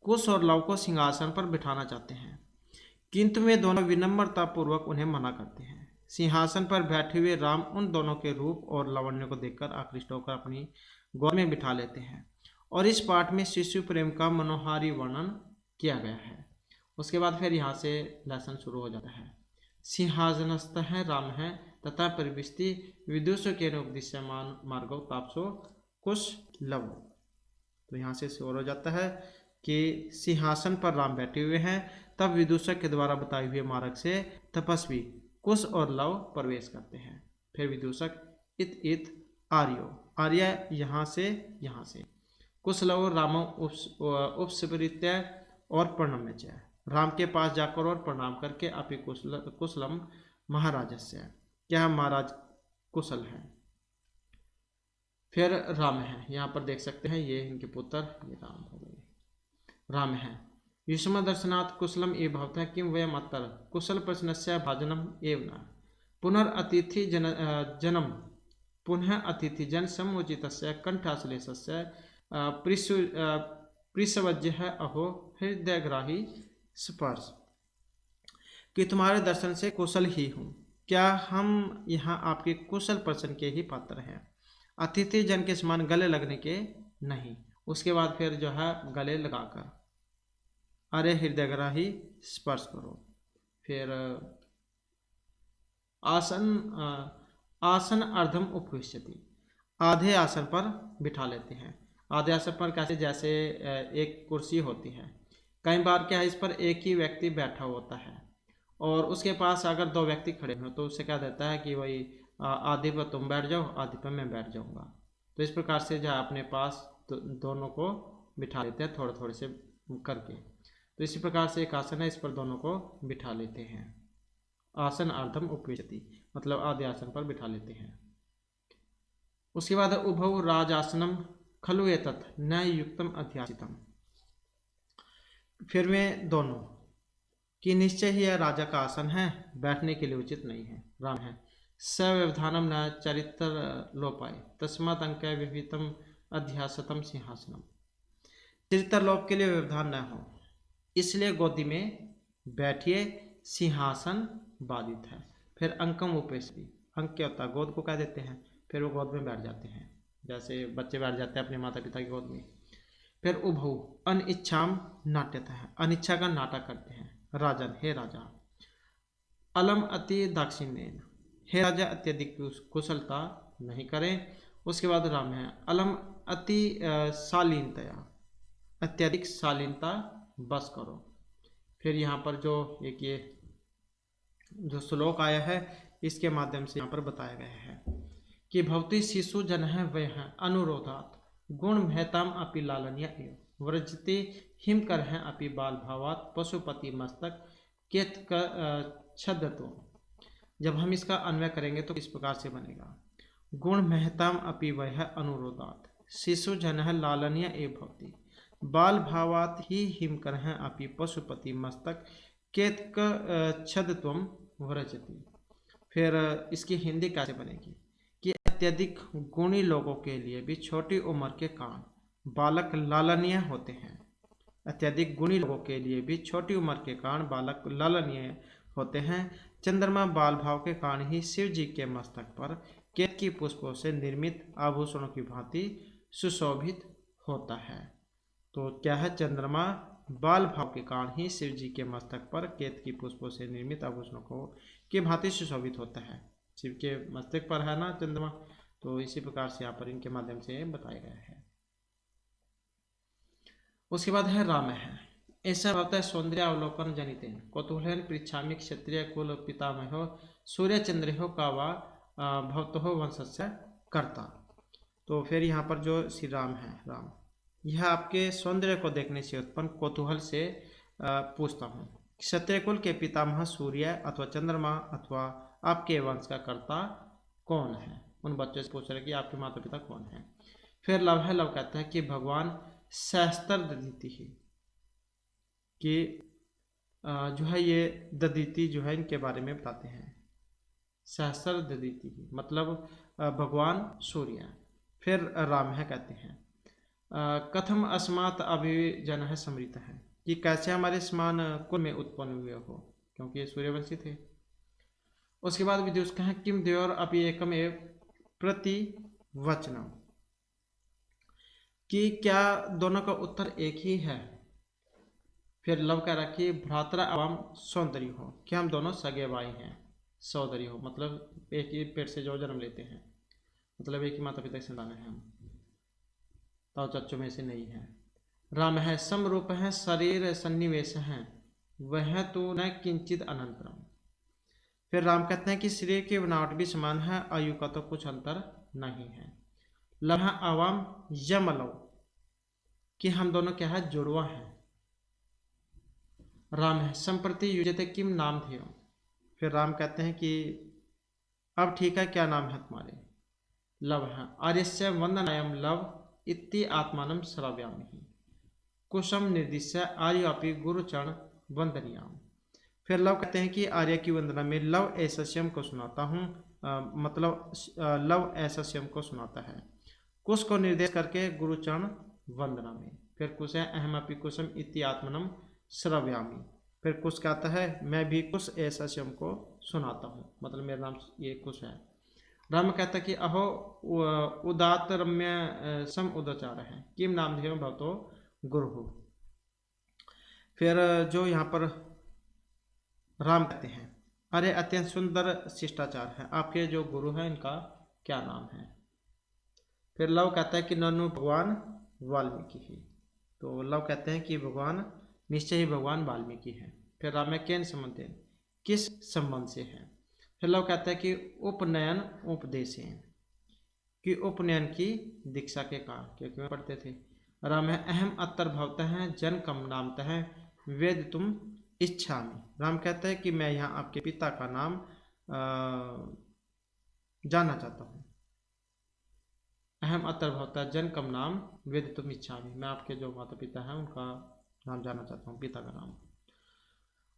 S1: कुश और लव को सिंहासन पर बिठाना चाहते हैं, किंतु वे दोनों विनम्रता पूर्वक उन्हें मना करते हैं। सिंहासन पर बैठे हुए राम उन दोनों के रूप और लावण्य को देखकर आकृष्ट होकर अपनी गोद में बिठा लेते हैं। और इस पाठ में शिशु प्रेम का मनोहारी वर्णन किया गया है। उसके बाद फिर यहाँ से लेसन शुरू हो जाता है। सिंहासनस्थ है राम है तथा परिविष्टि विदुष के उपदिश्यमान मार्गो तापसो कुश लव। तो यहाँ से शुरू हो जाता है कि सिंहासन पर राम बैठे हुए हैं, तब विदूषक के द्वारा बताए हुए मार्ग से तपस्वी कुश और लव प्रवेश करते हैं। फिर विदूषक इत इत आर्यो, आर्य यहाँ से कुश लव रामो उपस्मृत्य और प्रणम्य च, राम के पास जाकर और प्रणाम करके अपि कुशलम महाराजस्य, क्या महाराज कुशल है। फिर राम है, यहाँ पर देख सकते हैं ये इनके पुत्र, ये राम हो गए। राम है युष्म दर्शनात् कुशलम एव भवतः किं वयम अत्र कुशल प्रश्नस्य भाजनम एव न पुनरअतिथि जनम पुनः अतिथि जन समुचितस्य कंठाश्लेषस्य प्रिसवज्य अहो हृदयग्राही स्पर्श। कि तुम्हारे दर्शन से कुशल ही हूँ। क्या हम यहाँ आपके कुशल प्रश्न के ही पात्र हैं, अतिथि जन के समान गले लगने के नहीं। उसके बाद फिर जो है गले लगाकर अरे हृदयग्राही स्पर्श करो। फिर आसन अर्धम उपविश्यति, आधे आसन पर बिठा लेते हैं। आधे आसन पर कैसे, जैसे एक कुर्सी होती है, कई बार क्या है इस पर एक ही व्यक्ति बैठा होता है और उसके पास अगर दो व्यक्ति खड़े हो तो उससे क्या देता है कि भाई आधे पर तुम बैठ जाओ, आधे पर मैं बैठ जाऊंगा। तो इस प्रकार से जो है अपने पास दोनों को बिठा लेते हैं थोड़े थोड़े से करके। तो इसी प्रकार से एक आसन है, इस पर दोनों को बिठा लेते हैं। आसन अर्धम उपविशति मतलब आधे आसन पर बिठा लेते हैं। उसके बाद उभौ राजासनम खलु एतत् न युक्तम अध्यासितम, फिर में दोनों कि निश्चय ही यह राजा का आसन है, बैठने के लिए उचित नहीं है। राम है सव्यवधानम न चरित्र लोपाय तस्मात् अंक विहितम अध्यासतम सिंहासनम, चरित्र लोप के लिए व्यवधान न हो इसलिए गोदी में बैठिए, सिंहासन बाधित है। फिर अंकम उपेशि, अंक क्या होता है, गोद को कह देते हैं, फिर वो गोद में बैठ जाते हैं, जैसे बच्चे बैठ जाते हैं अपने माता पिता की गोद में। फिर उभौ अनिच्छाम नाट्यता है, अनिच्छा का नाटक करते हैं। राजन हे राजा, अलम अति दाक्षिण्येन, हे राजा अत्यधिक कुशलता नहीं करें। उसके बाद राम है अलम अति शालीनतया, अत्यधिक शालीनता बस करो। फिर यहाँ पर जो एक ये जो श्लोक आया है इसके माध्यम से यहाँ पर बताया गया है कि भवती शिशु जन है वह है अनुरोधात गुण महताम अपि लालनीय एव व्रजते हिमकर हैं अपि बाल भावात पशुपति मस्तक केत छदतो। जब हम इसका अन्वय करेंगे तो इस प्रकार से बनेगा, गुण महताम अपि वह है अनुरोधात शिशु जन है लालनीय एव भवती बाल भावात ही हिमकर हैं अपि पशुपति मस्तक केत छदत्वम व्रजति। फिर इसकी हिंदी कैसे बनेगी कि अत्यधिक गुणी लोगों के लिए भी छोटी उम्र के कारण बालक लालनीय होते हैं। अत्यधिक गुणी लोगों के लिए भी छोटी उम्र के कारण बालक लालनीय होते हैं। चंद्रमा बाल भाव के कारण ही शिव जी के मस्तक पर केत की पुष्पों से निर्मित आभूषणों की भांति सुशोभित होता है। तो क्या है, चंद्रमा बाल भाव के कारण ही शिव जी के मस्तक पर केत की पुष्पों से निर्मित आभूषणों को की भांति सुशोभित होता है। शिव के मस्तक पर है ना चंद्रमा, तो इसी प्रकार से यहाँ पर इनके माध्यम से बताया गया है। उसके बाद है राम है ऐसा होता है सौंदर्य अवलोकन जनितेन कौतूहलन पृच्छामि क्षत्रिय कुल पितामहो सूर्य चंद्र हो का वा भवतो हो वंशस्य कर्ता। तो फिर यहाँ पर जो श्री राम है, राम यह आपके सौंदर्य को देखने से उत्पन्न कौतूहल से पूछता हूँ, क्षत्रिय कुल के पितामह सूर्य अथवा चंद्रमा अथवा आपके वंश का कर्ता कौन है। उन बच्चों से पूछ रहे कि आपके माता पिता कौन है। फिर लव है, लव कहता है कि भगवान सहस्त्र दधीति ही, कि जो है ये दधीति जो है इनके बारे में बताते हैं। सहस्त्र दधीति ही मतलब भगवान सूर्य। फिर राम है कहते हैं कथम अस्मात् अभिजन है समृत है, कि कैसे हमारे समान कुल में उत्पन्न हुए हो, क्योंकि ये सूर्यवंशी थे। उसके बाद विदुष कहें किम द्योर अपि एकम एव प्रति वचनम, कि क्या दोनों का उत्तर एक ही है। फिर लव कह रहा कि भ्रातरा अवम सौंदर्य हो, कि हम दोनों सगे भाई हैं। सौंदर्य हो मतलब एक ही पेट से जो जन्म लेते हैं, मतलब एक ही माता पिता की संतान है हम, ताऊ चाचू में से नहीं है। राम है समरूप है शरीर सन्निवेश है वह तो न किंचित अनंतरम। फिर राम कहते हैं कि शरीर की बनावट भी समान है, आयु का तो कुछ अंतर नहीं है। लव है अवाम यमलव, कि हम दोनों क्या है जुड़वा है। राम है संप्रति युजते किम नाम थे। फिर राम कहते हैं कि अब ठीक है क्या नाम है तुम्हारे। लव है आर्यस्य वंदनायम लव इति आत्मानं श्राव्यामि कुशम निर्दिश्य आर्य अपि गुरुचरण वंदनियाम। फिर लव कहते हैं कि आर्य की वंदना में लव ऐसस्यम को सुनाता हूँ, मतलब लव ऐसस्यम को सुनाता है। कुश को निर्देश करके गुरुचरण वंदना में। फिर कुश है अहम अपि कुशम इति आत्मनम श्रव्यामि, फिर कुश कहता है मैं भी कुश ऐसा स्वयं को सुनाता हूँ, मतलब मेरा नाम ये कुश है। राम कहता है कि अहो उदात रम्य सम उदचार है किम नाम ध्येय भवतो गुरु। फिर जो यहाँ पर राम कहते हैं अरे अत्यंत सुंदर शिष्टाचार है, आपके जो गुरु हैं इनका क्या नाम है। फिर लव कहता है कि ननु भगवान वाल्मीकि ही, तो लव कहते हैं कि भगवान निश्चय ही भगवान वाल्मीकि है। फिर राम में केन संबंध है, किस संबंध से है। फिर लव कहता है कि उपनयन उपदेश है, कि उपनयन की दीक्षा के कारण, क्योंकि में पढ़ते थे। राम है अहम अत्तर भवता है जन कम नामता है वेद तुम इच्छा में। राम कहता है कि मैं यहाँ आपके पिता का नाम जानना चाहता हूँ। अहम अत्तर भवता है जन कम नाम वेद तुम इच्छा में, मैं आपके जो माता पिता हैं उनका नाम जानना चाहता हूँ, पिता का नाम।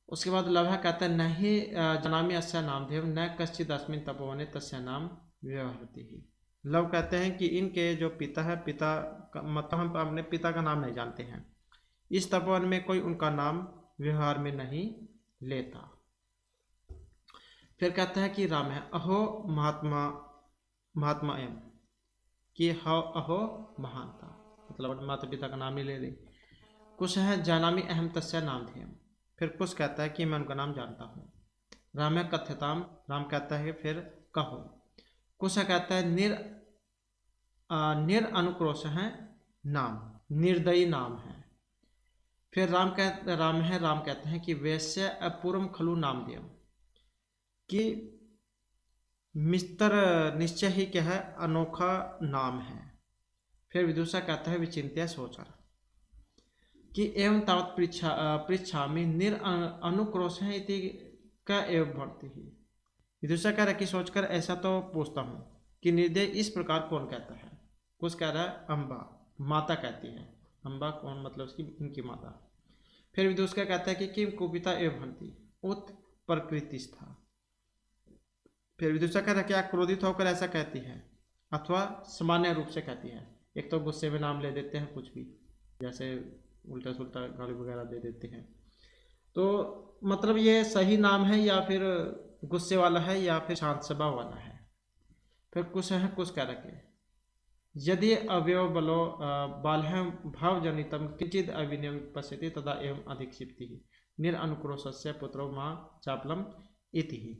S1: उसके बाद लवह कहता है नहीं जनामी अस्य नामधेव न कश्चित अस्मिन तपोवने तस्य नाम व्यवहरति ही। लव कहते हैं कि इनके जो पिता है, पिता मतलब हम अपने पिता का नाम नहीं जानते हैं, इस तपोवन में कोई उनका नाम व्यवहार में नहीं लेता। फिर कहता है कि राम है अहो महात्मा एम, कि अहो महानता, मतलब माता पिता का नाम नहीं ले रही। कुछ है जानामी अहम तस्य नाम ध्येयम, फिर कुछ कहता है कि मैं उनका नाम जानता हूँ। राम है कथ्यताम, राम कहता है फिर कहो। कुछ कहता है निर अनुक्रोश है नाम, निर्दयी नाम है। फिर राम कहते हैं कि वैश्य अपूर्व खलु नाम दियम, कि मिस्तर निश्चय ही क्या है अनोखा नाम है। फिर विदुषा कहता है विचिंत्य सोचकर, कि एवं तावत पृच्छा में निर अनुक्रोश है इति का एवं भरती ही। विदुषा कह रहा है कि सोचकर ऐसा तो पूछता हूँ कि निर्दय इस प्रकार कौन कहता है। कुछ कह रहा है अम्बा, माता कहती है। अम्बा कौन, मतलब उसकी उनकी माता। फिर विदुषा कहता है कि किम कुपिता एवं भंति उत प्रकृतिस्था। फिर विदुषा कह रहा है क्या क्रोधित होकर ऐसा कहती है, अथवा सामान्य रूप से कहती है। एक तो गुस्से में नाम ले देते हैं कुछ भी, जैसे उल्टा सुल्टा गाली वगैरह दे देते हैं, तो मतलब ये सही नाम है या फिर गुस्से वाला है या फिर शांत स्वभाव वाला है। फिर कुछ है कुछ कह रखे यदि अवयव बलो बाल्य भाव जनितम किंचित अविनय पश्यति तदा एवं अधिक्षिप्ति निर अनुक्रोशस्य पुत्रो माँ चापलम इति ही।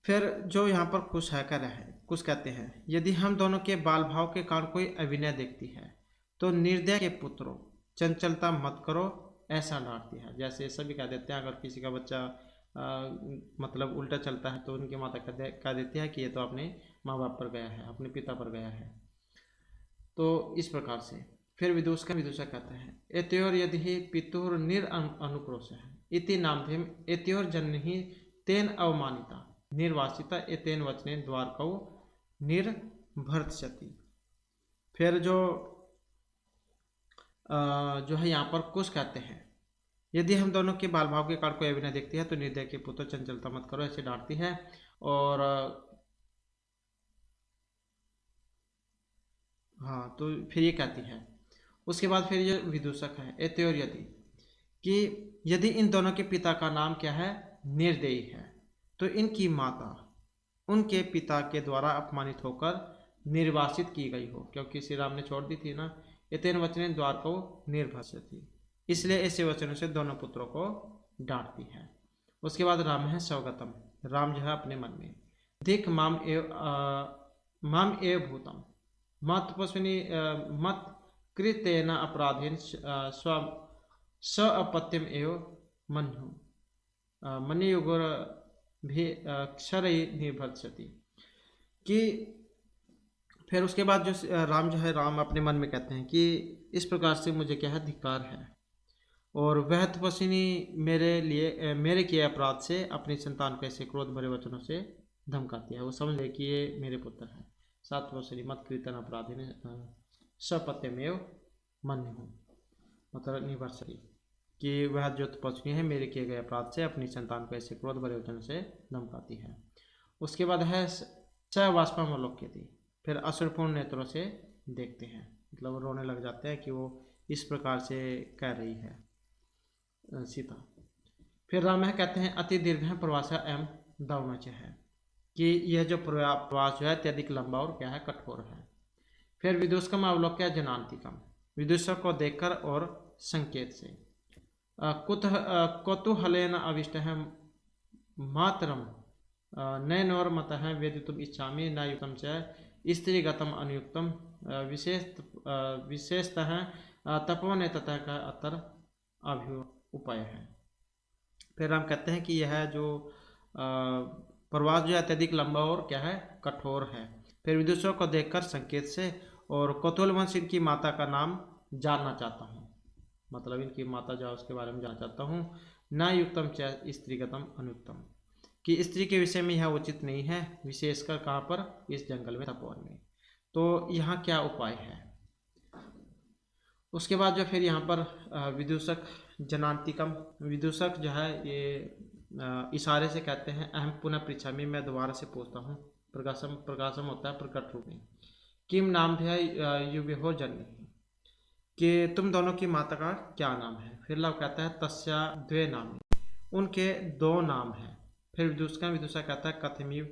S1: फिर जो यहाँ पर कुछ है कह रहा है, कुछ कहते हैं यदि हम दोनों के बाल भाव के कारण कोई अविनय देखती है तो निर्दय के पुत्रों चंचलता मत करो ऐसा डांटती है। जैसे सभी कह देते हैं अगर किसी का बच्चा मतलब उल्टा चलता है तो उनकी माता कह देती है कि ये तो अपने माँ बाप पर गया है, अपने पिता पर गया है। तो इस प्रकार से फिर विदुषा कहता है एत्योर यदि पितुर निर अनुक्रोश है इति नामधेयम एत्योर जनहि तेन अवमानिता निर्वासिता एतेन वचने द्वारकौ निर्भर्त्स्यति। फिर जो है यहाँ पर कुछ कहते हैं यदि हम दोनों के बाल भाव के कारण कोई अभिनय देखती है तो निर्दय के पुत्र चंचलता मत करो ऐसे डांटती है। और हाँ, तो फिर ये कहती है। उसके बाद फिर ये विदूषक है एत्योर यदि, कि यदि इन दोनों के पिता का नाम क्या है निर्दयी है तो इनकी माता उनके पिता के द्वारा अपमानित होकर निर्वासित की गई हो, क्योंकि श्री राम ने छोड़ दी थी ना। एतेन वचने द्वार को निर्भर्त्स्यति, इसलिए ऐसे वचनों से दोनों पुत्रों को डांटती है। उसके बाद राम है स्वगतम, राम जो है अपने मन में दिख माम एव भूतम मत पुष्पिनी मत कृतेन अपराधेन स्व अपत्यम एव मन्यु मन्युगोर भी क्षर निर्भर्त्स्यति, कि फिर उसके बाद जो राम अपने मन में कहते हैं कि इस प्रकार से मुझे क्या है धिक्कार है, और वह तपस्विनी मेरे किए अपराध से अपनी संतान को ऐसे क्रोध भरे वचनों से धमकाती है। वो समझ ले कि ये मेरे पुत्र है। सातवश्री मत कीर्तन अपराधी ने सपत्यमेव मन्यु मतलब निवर्सरी, कि वह जो तपस्वी है मेरे किए गए अपराध से अपनी संतान को ऐसे क्रोध भरे वचन से धमकाती है। उसके बाद है स वाष्पमलोक्यति, फिर असुरपूर्ण नेत्रों से देखते हैं, मतलब रोने लग जाते हैं कि वो इस प्रकार से कह रही है। सीता। फिर राम है कहते हैं अति दीर्घ है प्रवास एवं दौनच है, कि यह जो प्रवास जो है अत्यधिक लंबा और क्या है कठोर है। फिर विदूषकम अवलोक्य जनांतिकम, विदूषक को देखकर और संकेत से। कौतूहलेन अविष्ट है मातरम नयनोर्मत है वेदितुम इच्छामि न युक्तम च स्त्रीगतम अनुयुक्तम विशेषतः तपोने तथा का अतर अभ्युपाय है। फिर हम कहते हैं कि यह जो प्रवास जो अत्यधिक लंबा और क्या है कठोर है। फिर विदूषकों को देखकर संकेत से और कौतूहलवश इनकी माता का नाम जानना चाहता हूँ, मतलब इनकी माता जो उसके बारे में जानना चाहता हूँ। न युक्तम च स्त्रीगतम अनुयुक्तम, कि स्त्री के विषय में यह उचित नहीं है, विशेषकर कहाँ पर, इस जंगल में तपोवन में। तो यहाँ क्या उपाय है। उसके बाद जो फिर यहाँ पर विदूषक जनांतिकम, विदूषक जो है ये इशारे से कहते हैं अहम पुनः पृछा में, मैं दोबारा से पूछता हूँ। प्रकाशम प्रकाशम होता है प्रकट रूप में। किम नाम है युवो जन्म, कि तुम दोनों की माता का क्या नाम है। फिर लव कहता है तस्या द्वे नाम, उनके दो नाम हैं। फिर विदूषक कहता है कथमिव,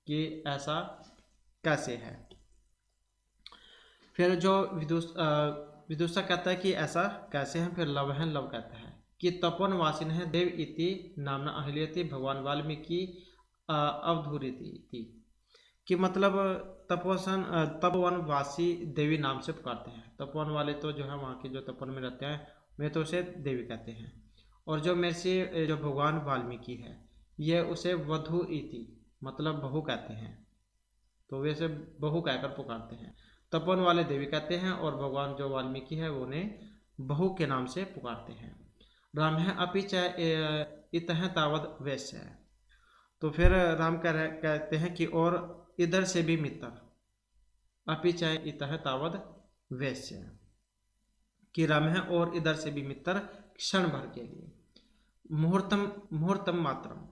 S1: कि ऐसा कैसे है। फिर जो विदूषक कहता है कि ऐसा कैसे है। फिर लव कहता है कि तपोवनवासिन है देव इति नामना अहल्यति, भगवान वाल्मीकि अवधूरिति, कि मतलब तपोवनवासी देवी नाम से पुकारते हैं। तपोवन वाले तो जो है वहाँ के जो तपोवन में रहते हैं वे तो उसे देवी कहते हैं, और जो मेरे से जो भगवान वाल्मीकि है ये उसे वधु इति मतलब बहू कहते हैं, तो वे से बहू कहकर पुकारते हैं। तपोवन वाले देवी कहते हैं और भगवान जो वाल्मीकि है वो उन्हें बहू के नाम से पुकारते हैं। राम है अपि च इतः तावद वैश्य है, तो फिर राम कहते हैं कि और इधर से भी मित्र, अपि च इतः तावद वैश्य, कि राम है और इधर से भी मित्र क्षण भर के लिए। मुहूर्तम मात्रम,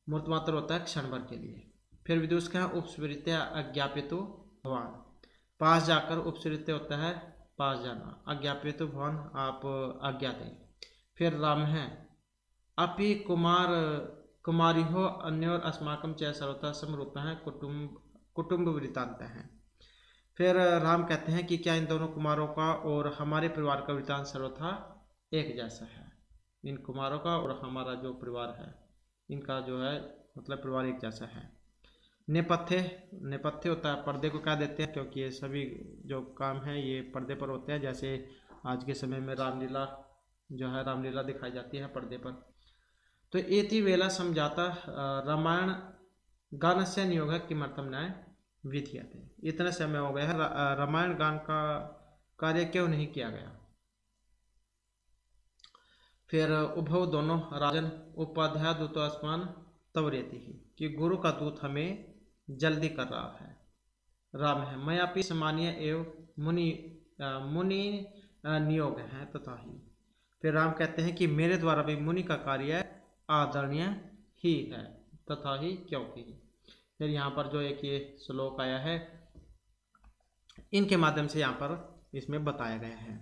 S1: मुहूर्त मात्र होता है क्षण भर के लिए। फिर विदूषक है उपस्मृत्य अज्ञापितो भवान, पास जाकर, उपस्मृत्य होता है पास जाना, अज्ञापितो भवान आप आज्ञा दें। फिर राम है अपि कुमारी हो अन्योर अस्माकम च सर्वथा समरूप है कुटुंब वृत्तांत है। फिर राम कहते हैं कि क्या इन दोनों कुमारों का और हमारे परिवार का वृत्तांत सर्वथा एक जैसा है। इन कुमारों का और हमारा जो परिवार है इनका जो है मतलब परिवार एक जैसा है। नेपथ्य होता है, पर्दे को क्या देते हैं, क्योंकि ये सभी जो काम है ये पर्दे पर होते हैं। जैसे आज के समय में रामलीला जो है रामलीला दिखाई जाती है पर्दे पर। तो एति वेला समझाता रामायण गान से नियोग किमर्थम न्याय विधीयते, इतना समय हो गया है रामायण गान का कार्य क्यों नहीं किया गया। फिर उभव दोनों राजन उपाध्याय दूतोस्मान तवरेति ही, कि गुरु का दूत हमें जल्दी कर रहा है। राम है मैं अपनी सामान्य एवं मुनि नियोग है तथा ही। फिर राम कहते हैं कि मेरे द्वारा भी मुनि का कार्य आदरणीय ही है तथा ही क्योंकि। फिर यहाँ पर जो एक ये श्लोक आया है इनके माध्यम से यहाँ पर इसमें बताया गया है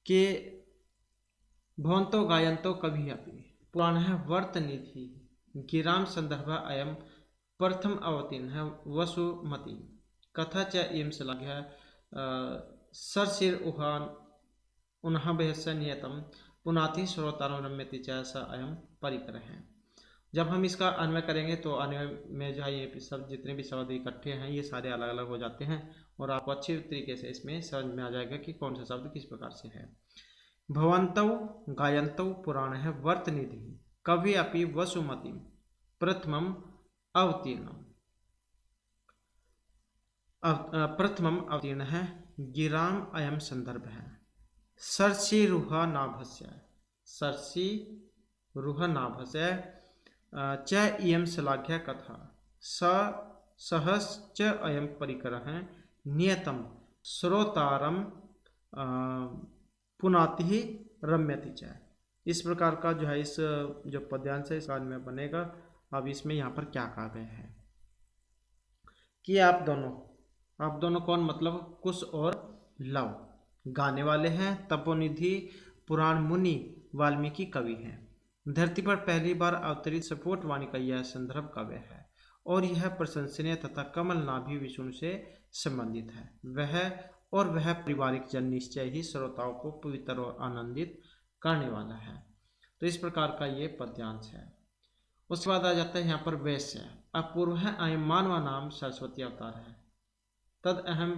S1: कि भवंतो गायंतो कभी अपि पुराण है वर्तनिधि गिराम संदर्भ अयम प्रथम अवतीर्ण है वसुमती कथा च इम श्लाघ्य सरसिर उहान उन्हा बेहस्य नियतम पुनाति श्रोतारो रम्यति च स अयम परिकर है। जब हम इसका अन्वय करेंगे तो अन्वय में जो है ये सब जितने भी शब्द इकट्ठे हैं ये सारे अलग अलग हो जाते हैं और आपको अच्छी तरीके से इसमें समझ में आ जाएगा कि कौन सा शब्द किस प्रकार से है। भवंतौ गायंतौ पुराण है वर्तनिधि कवि अपि वसुमती प्रथमम अवतीर्ण है गिराम अयम संदर्भ है सरसी रुहा नाभस्य च इयम श्लाघ्य कथा सहश्च अयम परिकर है नियतम श्रोतारम पुनाति ही रम्यति च। इस प्रकार का जो है इस जो पद्यांश है इस काल में बनेगा। अब इसमें यहाँ पर क्या कहा गया है कि आप दोनों कौन, मतलब कुश और लव गाने वाले हैं, तपोनिधि पुराण मुनि वाल्मीकि कवि हैं। धरती पर पहली बार अवतरित स्फोट वाणी का यह संदर्भ काव्य है और यह प्रशंसनीय तथा कमल नाभि विष्णु से संबंधित है। वह पारिवारिक जन निश्चय ही श्रोताओं को पवित्र और आनंदित करने वाला है। तो इस प्रकार का ये पद्यांश है। उसके बाद आ जाता है यहाँ पर वैश्य। अपूर्व है अयं मानवा नाम सरस्वती अवतार है। तद अहम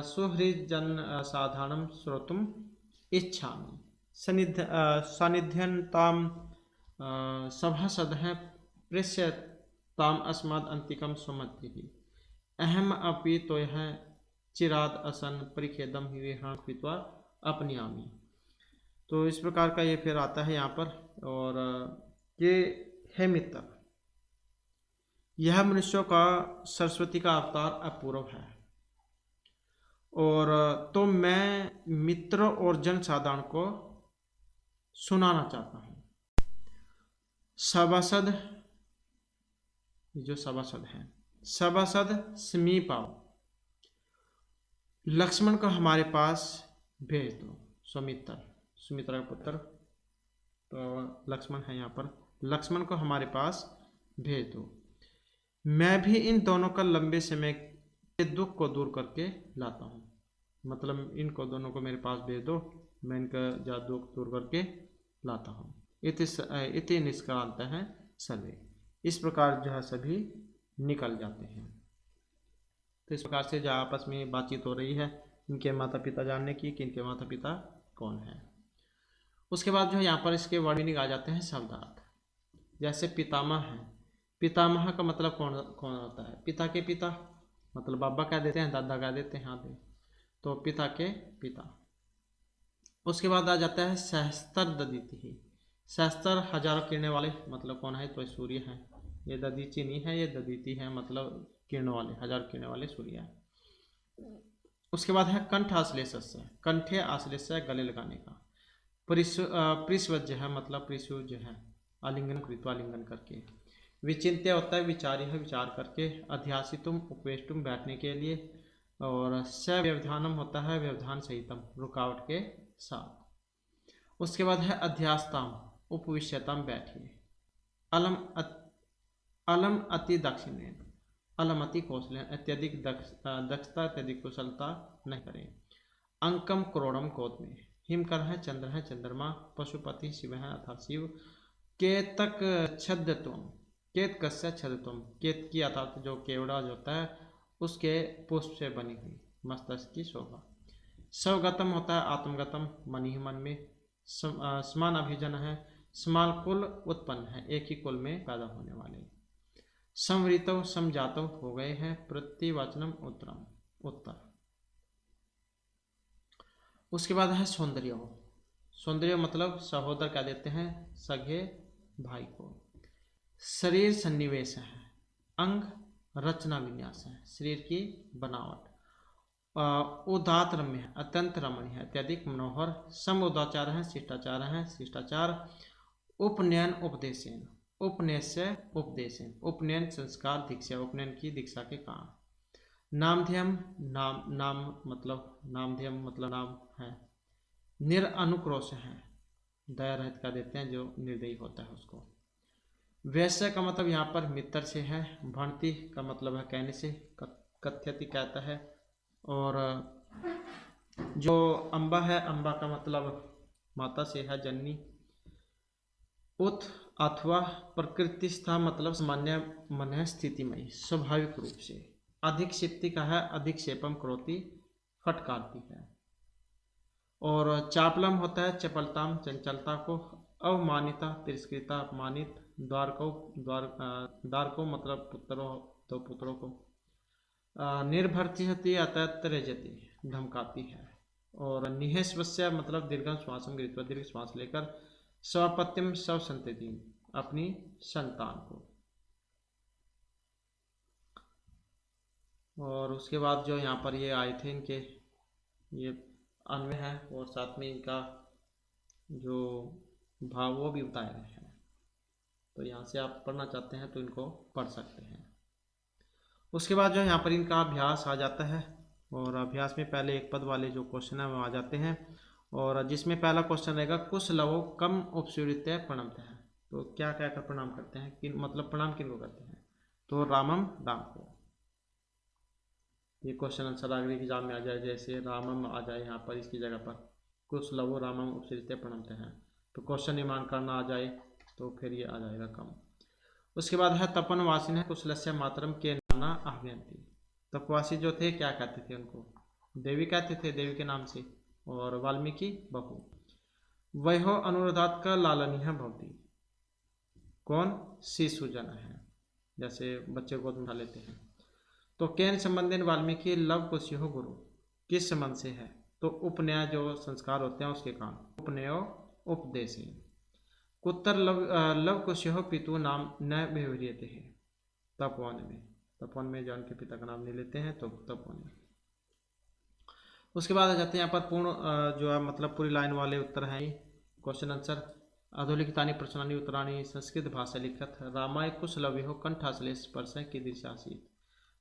S1: सुहृजन साधारणम श्रोतुम इच्छामि सानिध्यन्ताम सभासद है प्रेष्यताम अस्माद अंतिकम सुमति अहम अपि तो यह चिराद असन परिखेदम ही विहरण कृत्वा अपनियामी। तो इस प्रकार का ये फिर आता है यहाँ पर। और ये है मित्र, यह मनुष्यों का सरस्वती का अवतार अपूर्व है। और तो मैं मित्र और जन साधारण को सुनाना चाहता हूँ। सभासद, जो सभासद हैं, सभासद समीप आओ, लक्ष्मण को हमारे पास भेज दो। सुमित्रा का पुत्र तो लक्ष्मण है यहाँ पर। लक्ष्मण को हमारे पास भेज दो। मैं भी इन दोनों का लंबे समय के दुख को दूर करके लाता हूँ। मतलब इनको दोनों को मेरे पास भेज दो, मैं इनका ज्यादा दुख दूर करके लाता हूँ। इति निष्क्रांत है सर्वे। इस प्रकार जो है सभी निकल जाते हैं। तो इस प्रकार से जो आपस में बातचीत हो रही है इनके माता पिता जानने की कि इनके माता पिता कौन है। उसके बाद जो है यहाँ पर इसके वर्णनिक आ जाते हैं शब्दार्थ। जैसे पितामह है। पितामह का मतलब कौन होता है? पिता के पिता, मतलब बाबा कह देते हैं, दादा कह देते हैं, हाँ तो पिता के पिता। उसके बाद आ जाता है सहस्त्र दधीचि। सहस्त्र हजारों किरणें वाले, मतलब कौन है? तो सूर्य है। ये दधीचि नहीं है, ये दधीति है, मतलब किरणों वाले, हजार किरणें वाले सूर्य है। उसके बाद है कंठ आश्लेषस्य। कंठे आश्लेषय गले लगाने का। परिस्वज है, मतलब परिस्वज है आलिंगन कृत्वालिंगन करके। विचिंत्य होता है विचार, है विचार करके। अध्यासितुम उपवेष्टुम बैठने के लिए। और सव्यवधानम होता है व्यवधान सहितम रुकावट के साथ। उसके बाद है अध्यास्ताम उपविश्यताम बैठिए। अलम अति दक्षिणे, अलम अति कौशल, अत्यधिक दक्षता अत्यधिक कुशलता नहीं करें। अंकम करोड़म कोद में। हिमकर है चंद्र है चंद्रमा। पशुपति शिव है अर्थात शिव। केतक छद्यत्वम, केत कस्य छद्यत्वम, केत की अर्थात जो केवड़ा जो होता है उसके पुष्प से बनी हुई मस्तक की शोभा। स्वगतम होता है आत्मगतम, मन ही मन में। समान अभिजन है, समान कुल उत्पन्न है, एक ही कुल में पैदा होने वाले। संवृतव समझातव हो गए हैं। प्रतिवचनम उत्तरम, उत्तर। उसके बाद है सौंदर्य। सौंदर्य मतलब सहोदर कह देते हैं, सगे भाई को। शरीर सन्निवेश है। अंग रचना विन्यास है, शरीर की बनावट। उदात रम्य है, अत्यंत रमणीय है, अत्यधिक मनोहर। सम उदाचार है, शिष्टाचार है, शिष्टाचार। उपनयन उपदेशन, उपनयस्य उपदेशन, उपनयन संस्कार दीक्षा, उपनयन की दीक्षा के कारण। नामध्यम, नाम मतलब नामध्यम मतलब नाम है। निरअनुक्रोश है, दया रहित का देते हैं, जो निर्दयी होता है उसको। वैश्य का मतलब यहाँ पर मित्र से है। भणति का मतलब है कहने से, कथ्यति कहता है। और जो अम्बा है, अम्बा का मतलब माता से है, जननी। उत अथवा प्रकृतिस्था मतलब सामान्य मन है, स्थितिमय स्वाभाविक रूप से। अधिक्षिप्ति का है, अधिक्षेपम करोति फटकारती है। और चापलम होता है चपलताम चंचलता को। अवमानिता तिरस्कृता अपमानित। द्वार को मतलब पुत्रों, तो पुत्रों को। निर्भर्तिहति अतत्रजति धमकाती है। और निहेश्वस्य मतलब दीर्घम श्वासम गृहीत्वा, दीर्घ श्वास लेकर। स्वपत्यम स्वसंतति अपनी संतान को। और उसके बाद जो यहाँ पर ये आए थे इनके ये अन्वय है और साथ में इनका जो भाव वो भी बताए गए हैं। तो यहाँ से आप पढ़ना चाहते हैं तो इनको पढ़ सकते हैं। उसके बाद जो यहाँ पर इनका अभ्यास आ जाता है। और अभ्यास में पहले एक पद वाले जो क्वेश्चन है वो आ जाते हैं। और जिसमें पहला क्वेश्चन रहेगा कुशलवो कम उपसुरित्य प्रणमतः। तो क्या क्या कर प्रणाम करते हैं, किन मतलब प्रणाम किन को करते हैं, तो रामम राम को। ये क्वेश्चन आंसर अगर एग्जाम में आ जाए, जैसे रामम आ जाए यहाँ पर इसकी जगह पर कुशलवो रामम उपसुरित्य प्रणमतः है, तो क्वेश्चन निर्माण करना आ जाए तो फिर ये आ जाएगा कम। उसके बाद है तपनवासिन है कुशलस्य मातरम के नाना आह्वयंती। तपवासी जो थे क्या कहते थे उनको, देवी कहते थे, देवी के नाम से। और वाल्मीकि बहू। वह अनुरोधात का लालनीय भवती। कौन, शिशुजन है, जैसे बच्चे को उठा लेते हैं। तो केन संबंधित वाल्मीकि लव कुशो गुरु, किस संबंध से है, तो उपनय जो संस्कार होते हैं उसके कारण, उपनयो उपदेश। कुत्तर लव कुशो पितु नाम न व्यवहारियते है। तपोवन में, तपोवन में जो उनके पिता का नाम नहीं लेते हैं तो तपोवन में। उसके बाद आ जाते हैं यहाँ पर पूर्ण जो है मतलब पूरी लाइन वाले उत्तर हैं। क्वेश्चन आंसर अधोलिखितानि प्रश्नानि उत्तराणि संस्कृत भाषा लिखत रामाय कुशलवयो कंठाश्लेष स्पर्श कीदृश आसीत्।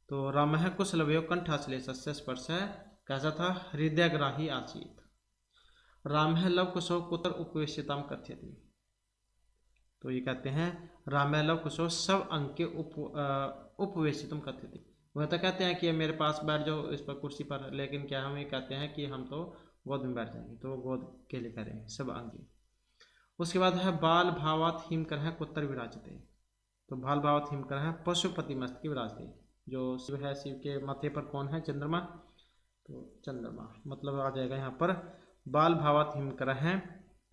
S1: तो रामः कुशलवयो कंठाश्लेष स्पर्श कैसा था, हृदयग्राही आसीत्। रामः लव कुशो कुतर उपवेशिताम कथ्यति। तो ये कहते हैं रामः लव कुशो सब अंग के उपवेशितम कथ्यति। वह तो कहते हैं कि मेरे पास बैठ जाओ इस पर कुर्सी पर, लेकिन क्या हम ये कहते हैं कि हम तो गोद में बैठ जाएंगे, तो गोद के लिए करें सब अंगी। उसके बाद है बाल भावात हिमकर है कुत्तर विराजते। तो बाल भावात हिमकर है पशुपति मस्तक विराजते। जो शिव है, शिव के माथे पर कौन है, चंद्रमा। तो चंद्रमा मतलब आ जाएगा यहाँ पर बाल भावात हिमकर है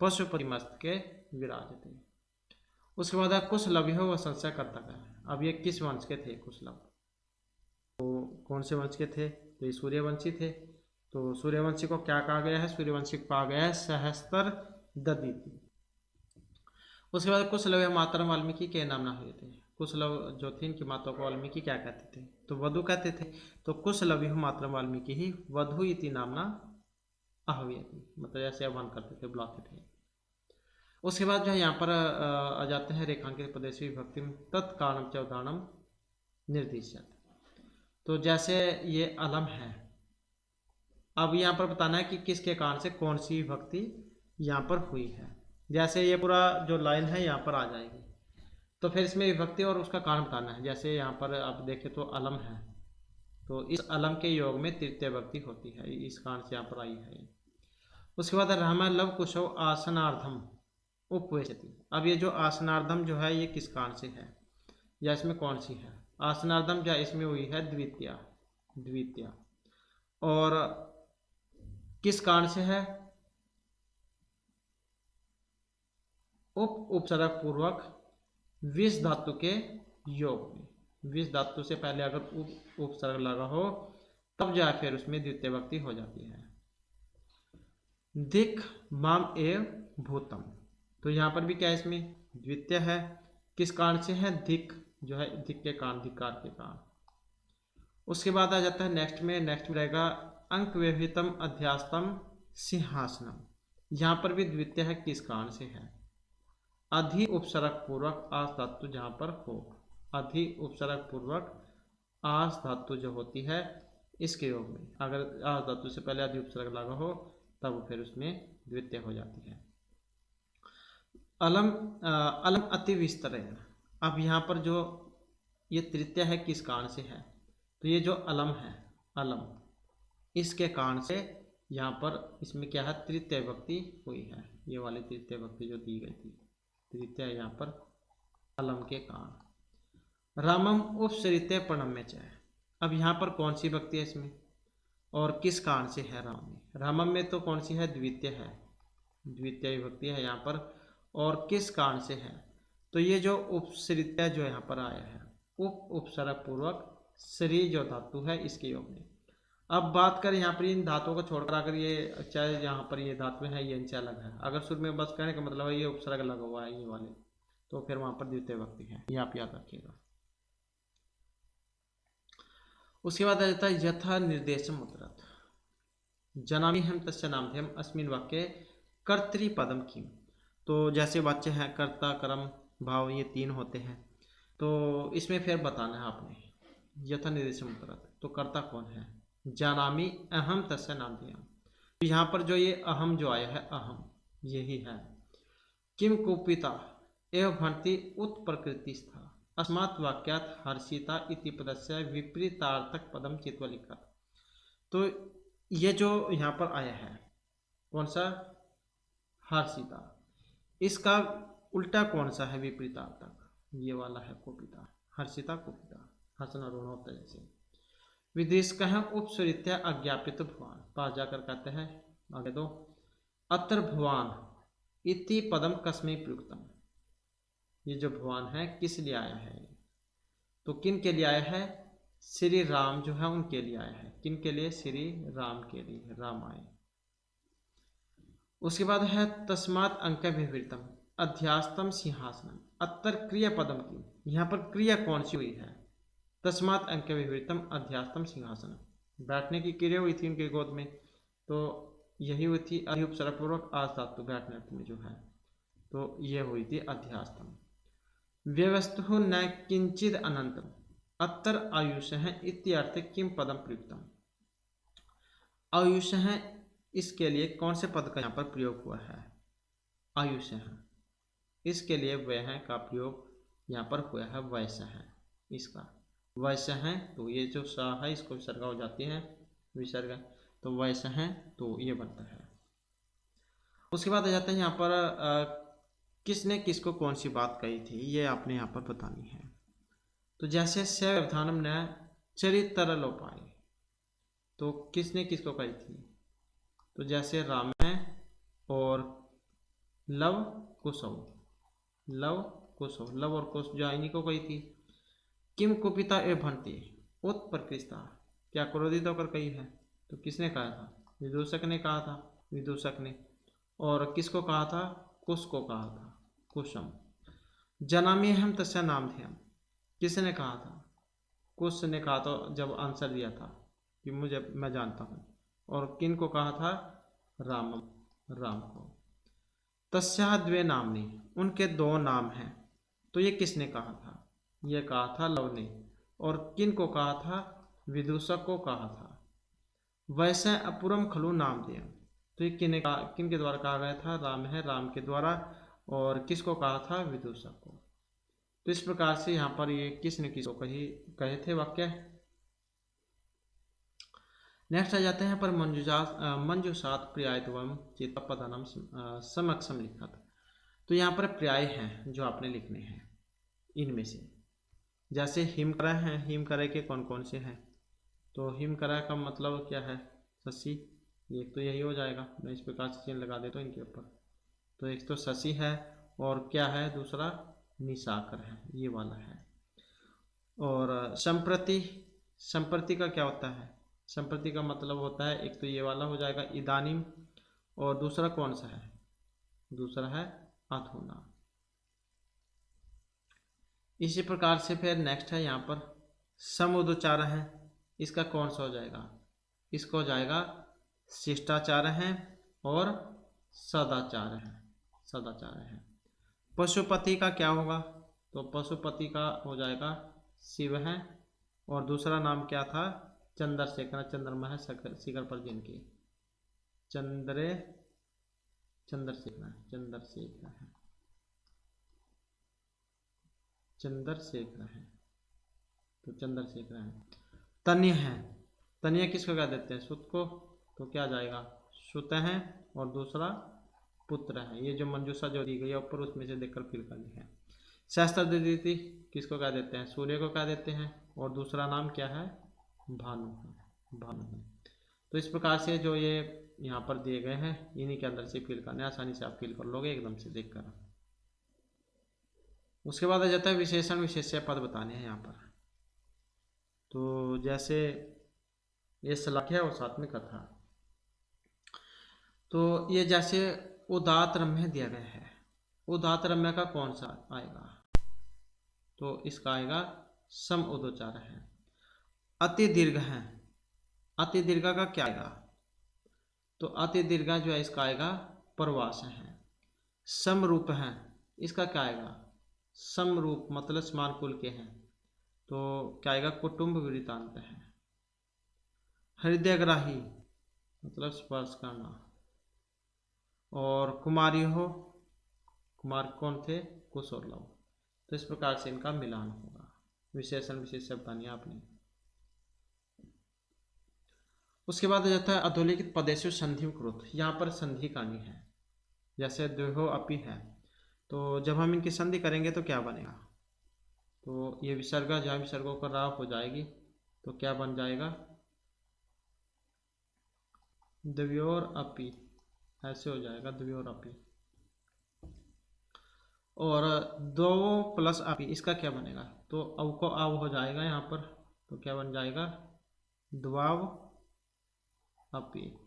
S1: पशुपति मस्तक विराजते। उसके बाद है कुशलवयो व संशय करता है। अब ये किस वंश के थे कुशलव, तो कौन से वंश के थे, तो ये सूर्यवंशी थे। तो सूर्यवंशी को क्या कहा गया है, सूर्यवंशी को कहा गया है सहस्त्र ददीति। उसके बाद कुशलव मातरम वाल्मीकि के नाम ना हुए थे। कुशलव जो थी इनकी माता को वाल्मीकि क्या कहते थे, तो वधु कहते थे। तो कुशलव मातरम वाल्मीकि ही वधु इति नामना आहवयति, मतलब ऐसे आह्वान करते थे, बुलाते थे। उसके बाद जो है यहाँ पर आ जाते हैं रेखांकित प्रदेशी विभक्ति तत्कारणम च उदाहरणम निर्दिश्यते। तो जैसे ये अलम है, अब यहाँ पर बताना है कि किसके कारण से कौन सी विभक्ति यहाँ पर हुई है। जैसे ये पूरा जो लाइन है यहाँ पर आ जाएगी, तो फिर इसमें विभक्ति और उसका कारण बताना है। जैसे यहाँ पर आप देखें तो अलम है, तो इस अलम के योग में तृतीय विभक्ति होती है, इस कारण से यहाँ पर आई है। उसके बाद रहमा लव कुशो आसनार्धम उपवेशति। अब ये जो आसनार्धम जो है ये किस कारण से है, या इसमें कौन सी है आसनार्धम, या इसमें हुई है द्वितीया, द्वितीया। और किस कारण से है, उपसर्ग पूर्वक विष धातु के योग में। विष धातु से पहले अगर उपसर्ग लगा हो तब जा फिर उसमें द्वितीय विभक्ति हो जाती है। दिक माम एव भूतम। तो यहाँ पर भी क्या है, इसमें द्वितीय है, किस कारण से है, दिक जो है दिक के कारण, धिक्कार के कारण। उसके बाद आ जाता है नेक्स्ट में रहेगा अंक व्यवहितम अध्यास्तम सिंहासनम। यहाँ पर भी द्वितीय है, किस कारण से है, अधि उपसर्ग पूर्वक आस धातु जहाँ पर हो, अधि उपसर्ग पूर्वक आस धातु जो होती है इसके योग में, अगर आस धातु से पहले अधि उपसर्ग लगा हो तब फिर उसमें द्वितीय हो जाती है। अलम अलम अति विस्तरेण। अब यहाँ पर जो ये तृतीय है किस कारण से है, तो ये जो अलम है, अलम, इसके कारण से यहाँ पर इसमें क्या है, तृतीय विभक्ति हुई है। ये वाली तृतीय विभक्ति जो दी गई थी, तृतीय यहाँ पर अलम के कारण। रामम उपसरित्य प्रणम्य च। अब यहाँ पर कौन सी विभक्ति है इसमें और किस कारण से है राम में, रामम में तो कौन सी है, द्वितीय है, द्वितीय विभक्ति है यहाँ पर, और किस कारण से है, तो ये जो उपसरित्य जो यहाँ पर आया है उपसर्ग पूर्वक श्री जो धातु है इसके योग में। अब बात करें यहाँ पर इन धातुओं को छोड़कर, अगर ये चाहे यहाँ पर ये धातु है ये इनसे अलग है, अगर शुरू में बस कहने का मतलब है ये उपसर्ग लगा हुआ है ये वाले, तो फिर वहां पर द्वितीय विभक्ति है, ये आप याद रखिएगा। उसके बाद आ जाता है यथा निर्देशम उत्तरत। जनामि हम तस्य नामधेयम अस्मिन वाक्ये कर्तृपदम किम। तो जैसे वाच्य हैं कर्ता कर्म भाव ये तीन होते हैं, तो इसमें फिर बताना है आपने यथा निर्देशम उत्तरत, तो कर्ता कौन है, जानामि अहम तस्य नामधेयम। यहाँ पर जो ये अहम जो आया है, अहम यही है। किम कुपिता एव भंति उत प्रकृतिस्था अस्मात् वाक्यात् हर्षिता इति पदस्य विपरीतार्थक पदम चित्वलिखत। तो ये जो यहाँ पर आया है कौन सा, हर्षिता, इसका उल्टा कौन सा है विपरीतार्थक, ये वाला है कुपिता, हर्षिता कुपिता, हर्षण रोना होता है जैसे। विदेश कह उपसरित्या अज्ञापित भुवान, पास जाकर कहते हैं आगे दो, अत्र भुवान इति पदम कस्मै प्रयुक्तम, ये जो भगवान है किस लिए आया है, तो किन के लिए आया है, श्री राम जो है उनके लिए आया है। किन के लिए, श्री राम के लिए, राम आए। उसके बाद है तस्मात् अंक विवृतम अध्यास्तम सिंहासनम, अत्तर क्रिया पदम की, यहाँ पर क्रिया कौन सी हुई है, तस्मात् अंक विवृतम अध्यास्तम सिंहासनम, बैठने की क्रिया हुई थी उनके गोद में, तो यही हुई थी अधिउपसर्गपूर्वक आज धातु बैठने में जो है, तो ये हुई थी अध्यास्तम। व्यवस्थो न किंचिद अनंतम अत्तर आयुष है इत्यर्थ किम पदम प्रयुक्तम, आयुष है इसके लिए कौन से पद का यहाँ पर प्रयोग हुआ है, आयुष है, इसके लिए वह का प्रयोग यहाँ पर हुआ है, वैसा है, इसका वैसा है, तो ये जो सा है इसको विसर्ग हो जाती है, विसर्ग, तो वैसा है, तो ये बनता है। उसके बाद आ जाता है यहाँ पर किसने किसको कौन सी बात कही थी, ये आपने यहाँ पर बतानी है। तो जैसे स व्यवधानम न चरितरलोपाय, तो किसने किसको कही थी, तो जैसे राम है और लव कुशव, लव कुशव, लव और कुश जो इन्हीं को कही थी। किम कुपिता ए भंति उत्प्रकृष्टा, क्या क्रोधित होकर कही है, तो किसने कहा था, विदूषक ने कहा था, विदूषक ने, और किसको कहा था, कुश को कहा था, कुशम। जनामी हम तस्या नाम थे हम, किसने कहा था, कुश ने कहा था जब आंसर दिया था कि मुझे, मैं जानता हूँ, और किन को कहा था, रामम, राम को। तस्या द्वे नामनी, उनके दो नाम हैं, तो ये किसने कहा था, ये कहा था लव ने, और किन को कहा था, विदूषक को कहा था। वैसे अपुरम खलु नाम दिया, तो ये किन के द्वारा कहा गया था, राम है, राम के द्वारा, और किसको कहा था, विदूषक को। तो इस प्रकार से यहाँ पर ये किसने किसको कहे थे वाक्य। नेक्स्ट आ जाते हैं पर मंजुषात पर्यायत्वम चित्तपदनम समक्षम लिखा था। तो यहाँ पर पर्याय हैं जो आपने लिखने हैं, इनमें से जैसे हिमकरा है, हिमकरा के कौन कौन से हैं, तो हिमकरा का मतलब क्या है, शशि, एक तो यही हो जाएगा, मैं इस प्रकार से चिन्ह लगा देता हूँ इनके ऊपर, तो एक तो शशि है, और क्या है दूसरा, निशाकर है, ये वाला है। और संप्रति, संप्रति का क्या होता है, संप्रति का मतलब होता है, एक तो ये वाला हो जाएगा इदानीम, और दूसरा कौन सा है, दूसरा है अधुना। इसी प्रकार से फिर नेक्स्ट है यहाँ पर समुदोचार है, इसका कौन सा हो जाएगा, इसको हो जाएगा शिष्टाचार है और सदाचार है, सदाचार है। पशुपति का क्या होगा, तो पशुपति का हो जाएगा शिव है, और दूसरा नाम क्या था, चंद्रशेखर, चंद्रमा है शिखर पर जिनके, चंद्रशेखर, चंद्रशेखर है, चंद्रशेखर है, तो चंद्रशेखर है। तन्य है, तन्य किसको क्या देते हैं, सुत को, तो क्या जाएगा, सुत है, और दूसरा पुत्र है। ये जो मंजूषा जो दी गई है ऊपर, उसमें से देखकर फिर करनी है। सहस्त्रदिति किसको क्या देते हैं, सूर्य को क्या देते हैं, और दूसरा नाम क्या है, भानु है, भानु है। तो इस प्रकार से जो ये यहाँ पर दिए गए हैं, इन्हीं के अंदर से फिल करने, आसानी से आप फिल कर लोगे एकदम से देखकर। उसके बाद आ जाता है विशेषण विशेष्य पद बताने हैं यहाँ पर। तो जैसे ये श्लाघ्य और साथ में कथा, तो ये जैसे उदात रम्य दिया गया है, उदात रम्य का कौन सा आएगा, तो इसका आएगा सम उदोचार है। अति दीर्घ है, अति दीर्घ का क्या आएगा, तो अति दीर्घ जो है इसका आएगा परवास है। समरूप है, इसका क्या आएगा, समरूप मतलब समान कुल के हैं, तो क्या आएगा, कुटुंब वृत्तांत है। हृदयग्राही, मतलब स्पर्श करना। और कुमारी हो, कुमार कौन थे? कुश और लव। तो इस प्रकार से इनका मिलान होगा। विशेषण विशेष शब्द बनिए आपने। उसके बाद आ जाता है अधोलिखित पदेषु संधि कृत। यहाँ पर संधि करनी है, जैसे द्वयो अपि है, तो जब हम इनकी संधि करेंगे तो क्या बनेगा? तो ये विसर्ग, जहाँ विसर्गों का राव हो जाएगी तो क्या बन जाएगा? द्वयोर अपि, ऐसे हो जाएगा द्वयोर अपि। और दो प्लस अपि, इसका क्या बनेगा? तो अव को आव हो जाएगा यहाँ पर, तो क्या बन जाएगा? द्वाव अपि।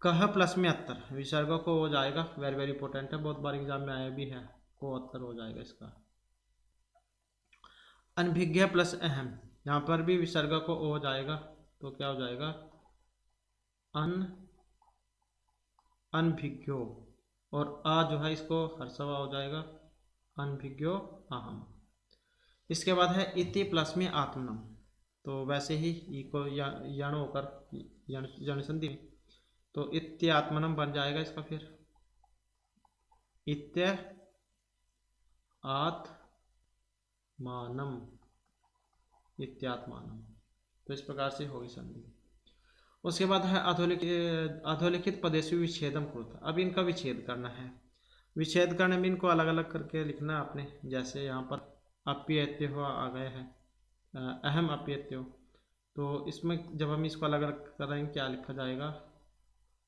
S1: कह प्लस में अत्तर, विसर्गों को हो जाएगा, वेरी वेरी इंपॉर्टेंट है, बहुत बार एग्जाम में आया भी है, को अत्तर हो जाएगा इसका। अनभिज्ञ प्लस अहम, यहाँ पर भी विसर्ग को हो जाएगा, तो क्या हो जाएगा? अनभिज्ञो, और आ जो है इसको हर्षवा हो जाएगा, अनभिज्ञो अहम। इसके बाद है इति प्लस में आत्मनम, तो वैसे ही ई को यण होकर यण संधि, तो इत्य आत्मनम बन जाएगा इसका। फिर इत्य आत्मानम, इत्यात्मानम, तो इस प्रकार से होगी संधि। उसके बाद है अधोलिखित पदेषु विच्छेदम कृत। अब इनका विच्छेद करना है। विच्छेद करने में इनको अलग अलग करके लिखना है आपने। जैसे यहाँ पर अप्येत्य हो आ गए हैं, अहम अप्येत्य हो, तो इसमें जब हम इसको अलग अलग करेंगे क्या लिखा जाएगा?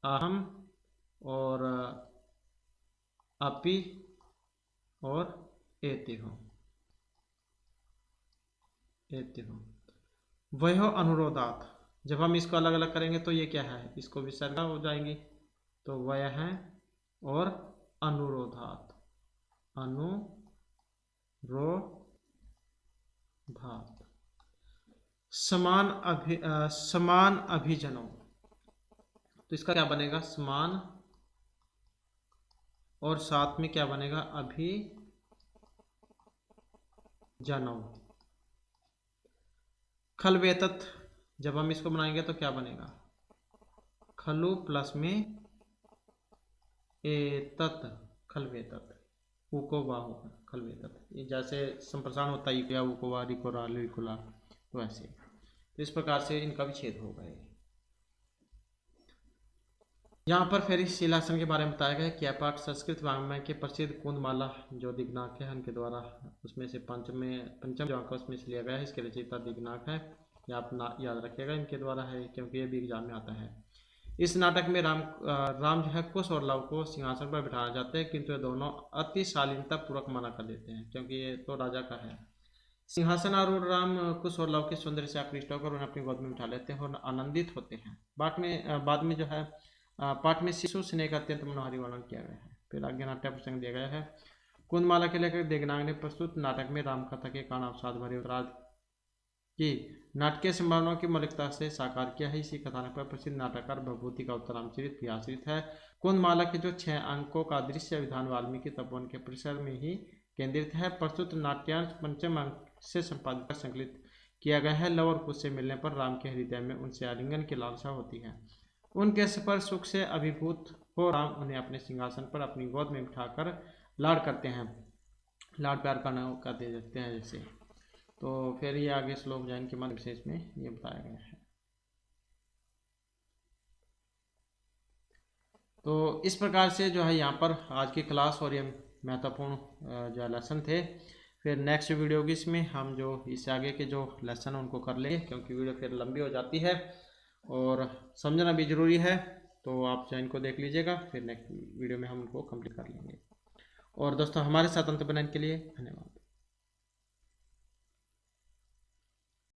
S1: अहम और अपि और एत्य हो, एत्य हो। वह अनुरोधात, जब हम इसको अलग अलग करेंगे तो ये क्या है? इसको विसर्ग हो जाएंगी, तो वह है और अनुरोधात, अनुरोधात। समान अभिजनों, तो इसका क्या बनेगा? समान, और साथ में क्या बनेगा? अभिजनों। खल वेतत, जब हम इसको बनाएंगे तो क्या बनेगा? खलु प्लस में एतत, खल वेतत, उ को वा होगा, खल वेतत। ये जैसे संप्रसारण होता है या उ को वा, रि को रा, लु को ला, तो ऐसे। तो इस प्रकार से इनका विच्छेद होगा। यहाँ पर फिर इस शिलासन के बारे में बताया गया है। क्या पाठ संस्कृत वाङ्मय के प्रसिद्ध कुंदमाला जो दिग्नाक है उनके द्वारा, उसमें से पंचम जो अंक उसमें से लिया गया है, इसके रचयिता दिग्नाक है। ये आप याद रखिएगा, इनके द्वारा है, क्योंकि ये भी एग्जाम में आता है। इस नाटक में राम जो है कुश और लव को सिंहासन पर बिठाया जाते हैं, किंतु ये दोनों अति शालीनता पूर्वक मना कर देते हैं, क्योंकि ये तो राजा का है। सिंहासन आरूढ़ राम कुश और लव के सौंदर्य से आकृष्ट होकर उन्हें अपनी गोद में बिठा लेते हैं और आनंदित होते हैं। बाद में जो है पाठ में शिशु स्नेह का अत्यंत मनोहारी वर्णन किया गया है। फिर आगे नाट्य प्रसंग दिया गया है। कुंदमाला के लेखक दिग्नाग ने प्रस्तुत नाटक में रामकथा के कारण अवसाद भरे उत्तरार्ध की नाटकीय संभावनाओं की मौलिकता से साकार किया है। इसी कथानक पर प्रसिद्ध नाटककार भभूति का उत्तरामचरित भी आश्रित है। कुंदमाला के जो 6 अंकों का दृश्य विधान वाल्मीकि तपोवन के परिसर में ही केंद्रित है। प्रस्तुत नाट्यांश पंचम अंक से संपादित कर संकलित किया गया है। लव और कुश से मिलने पर राम के हृदय में उनसे आलिंगन की लालसा होती है। उनके स्पर्श सुख से अभिभूत हो राम उन्हें अपने सिंहासन पर अपनी गोद में बिठाकर लाड करते हैं, लाड प्यार करना कर दे देते हैं जैसे। तो फिर ये आगे श्लोक जैन के मध्य विशेष में ये बताया गया है। तो इस प्रकार से जो है यहाँ पर आज की क्लास और ये महत्वपूर्ण जो लेसन थे। फिर नेक्स्ट वीडियो की इसमें हम जो इससे आगे के जो लेसन उनको कर लेंगे, क्योंकि वीडियो फिर लंबी हो जाती है और समझना भी ज़रूरी है। तो आप चैनल को देख लीजिएगा, फिर नेक्स्ट वीडियो में हम उनको कंप्लीट कर लेंगे। और दोस्तों हमारे साथ अंत बनाने के लिए धन्यवाद।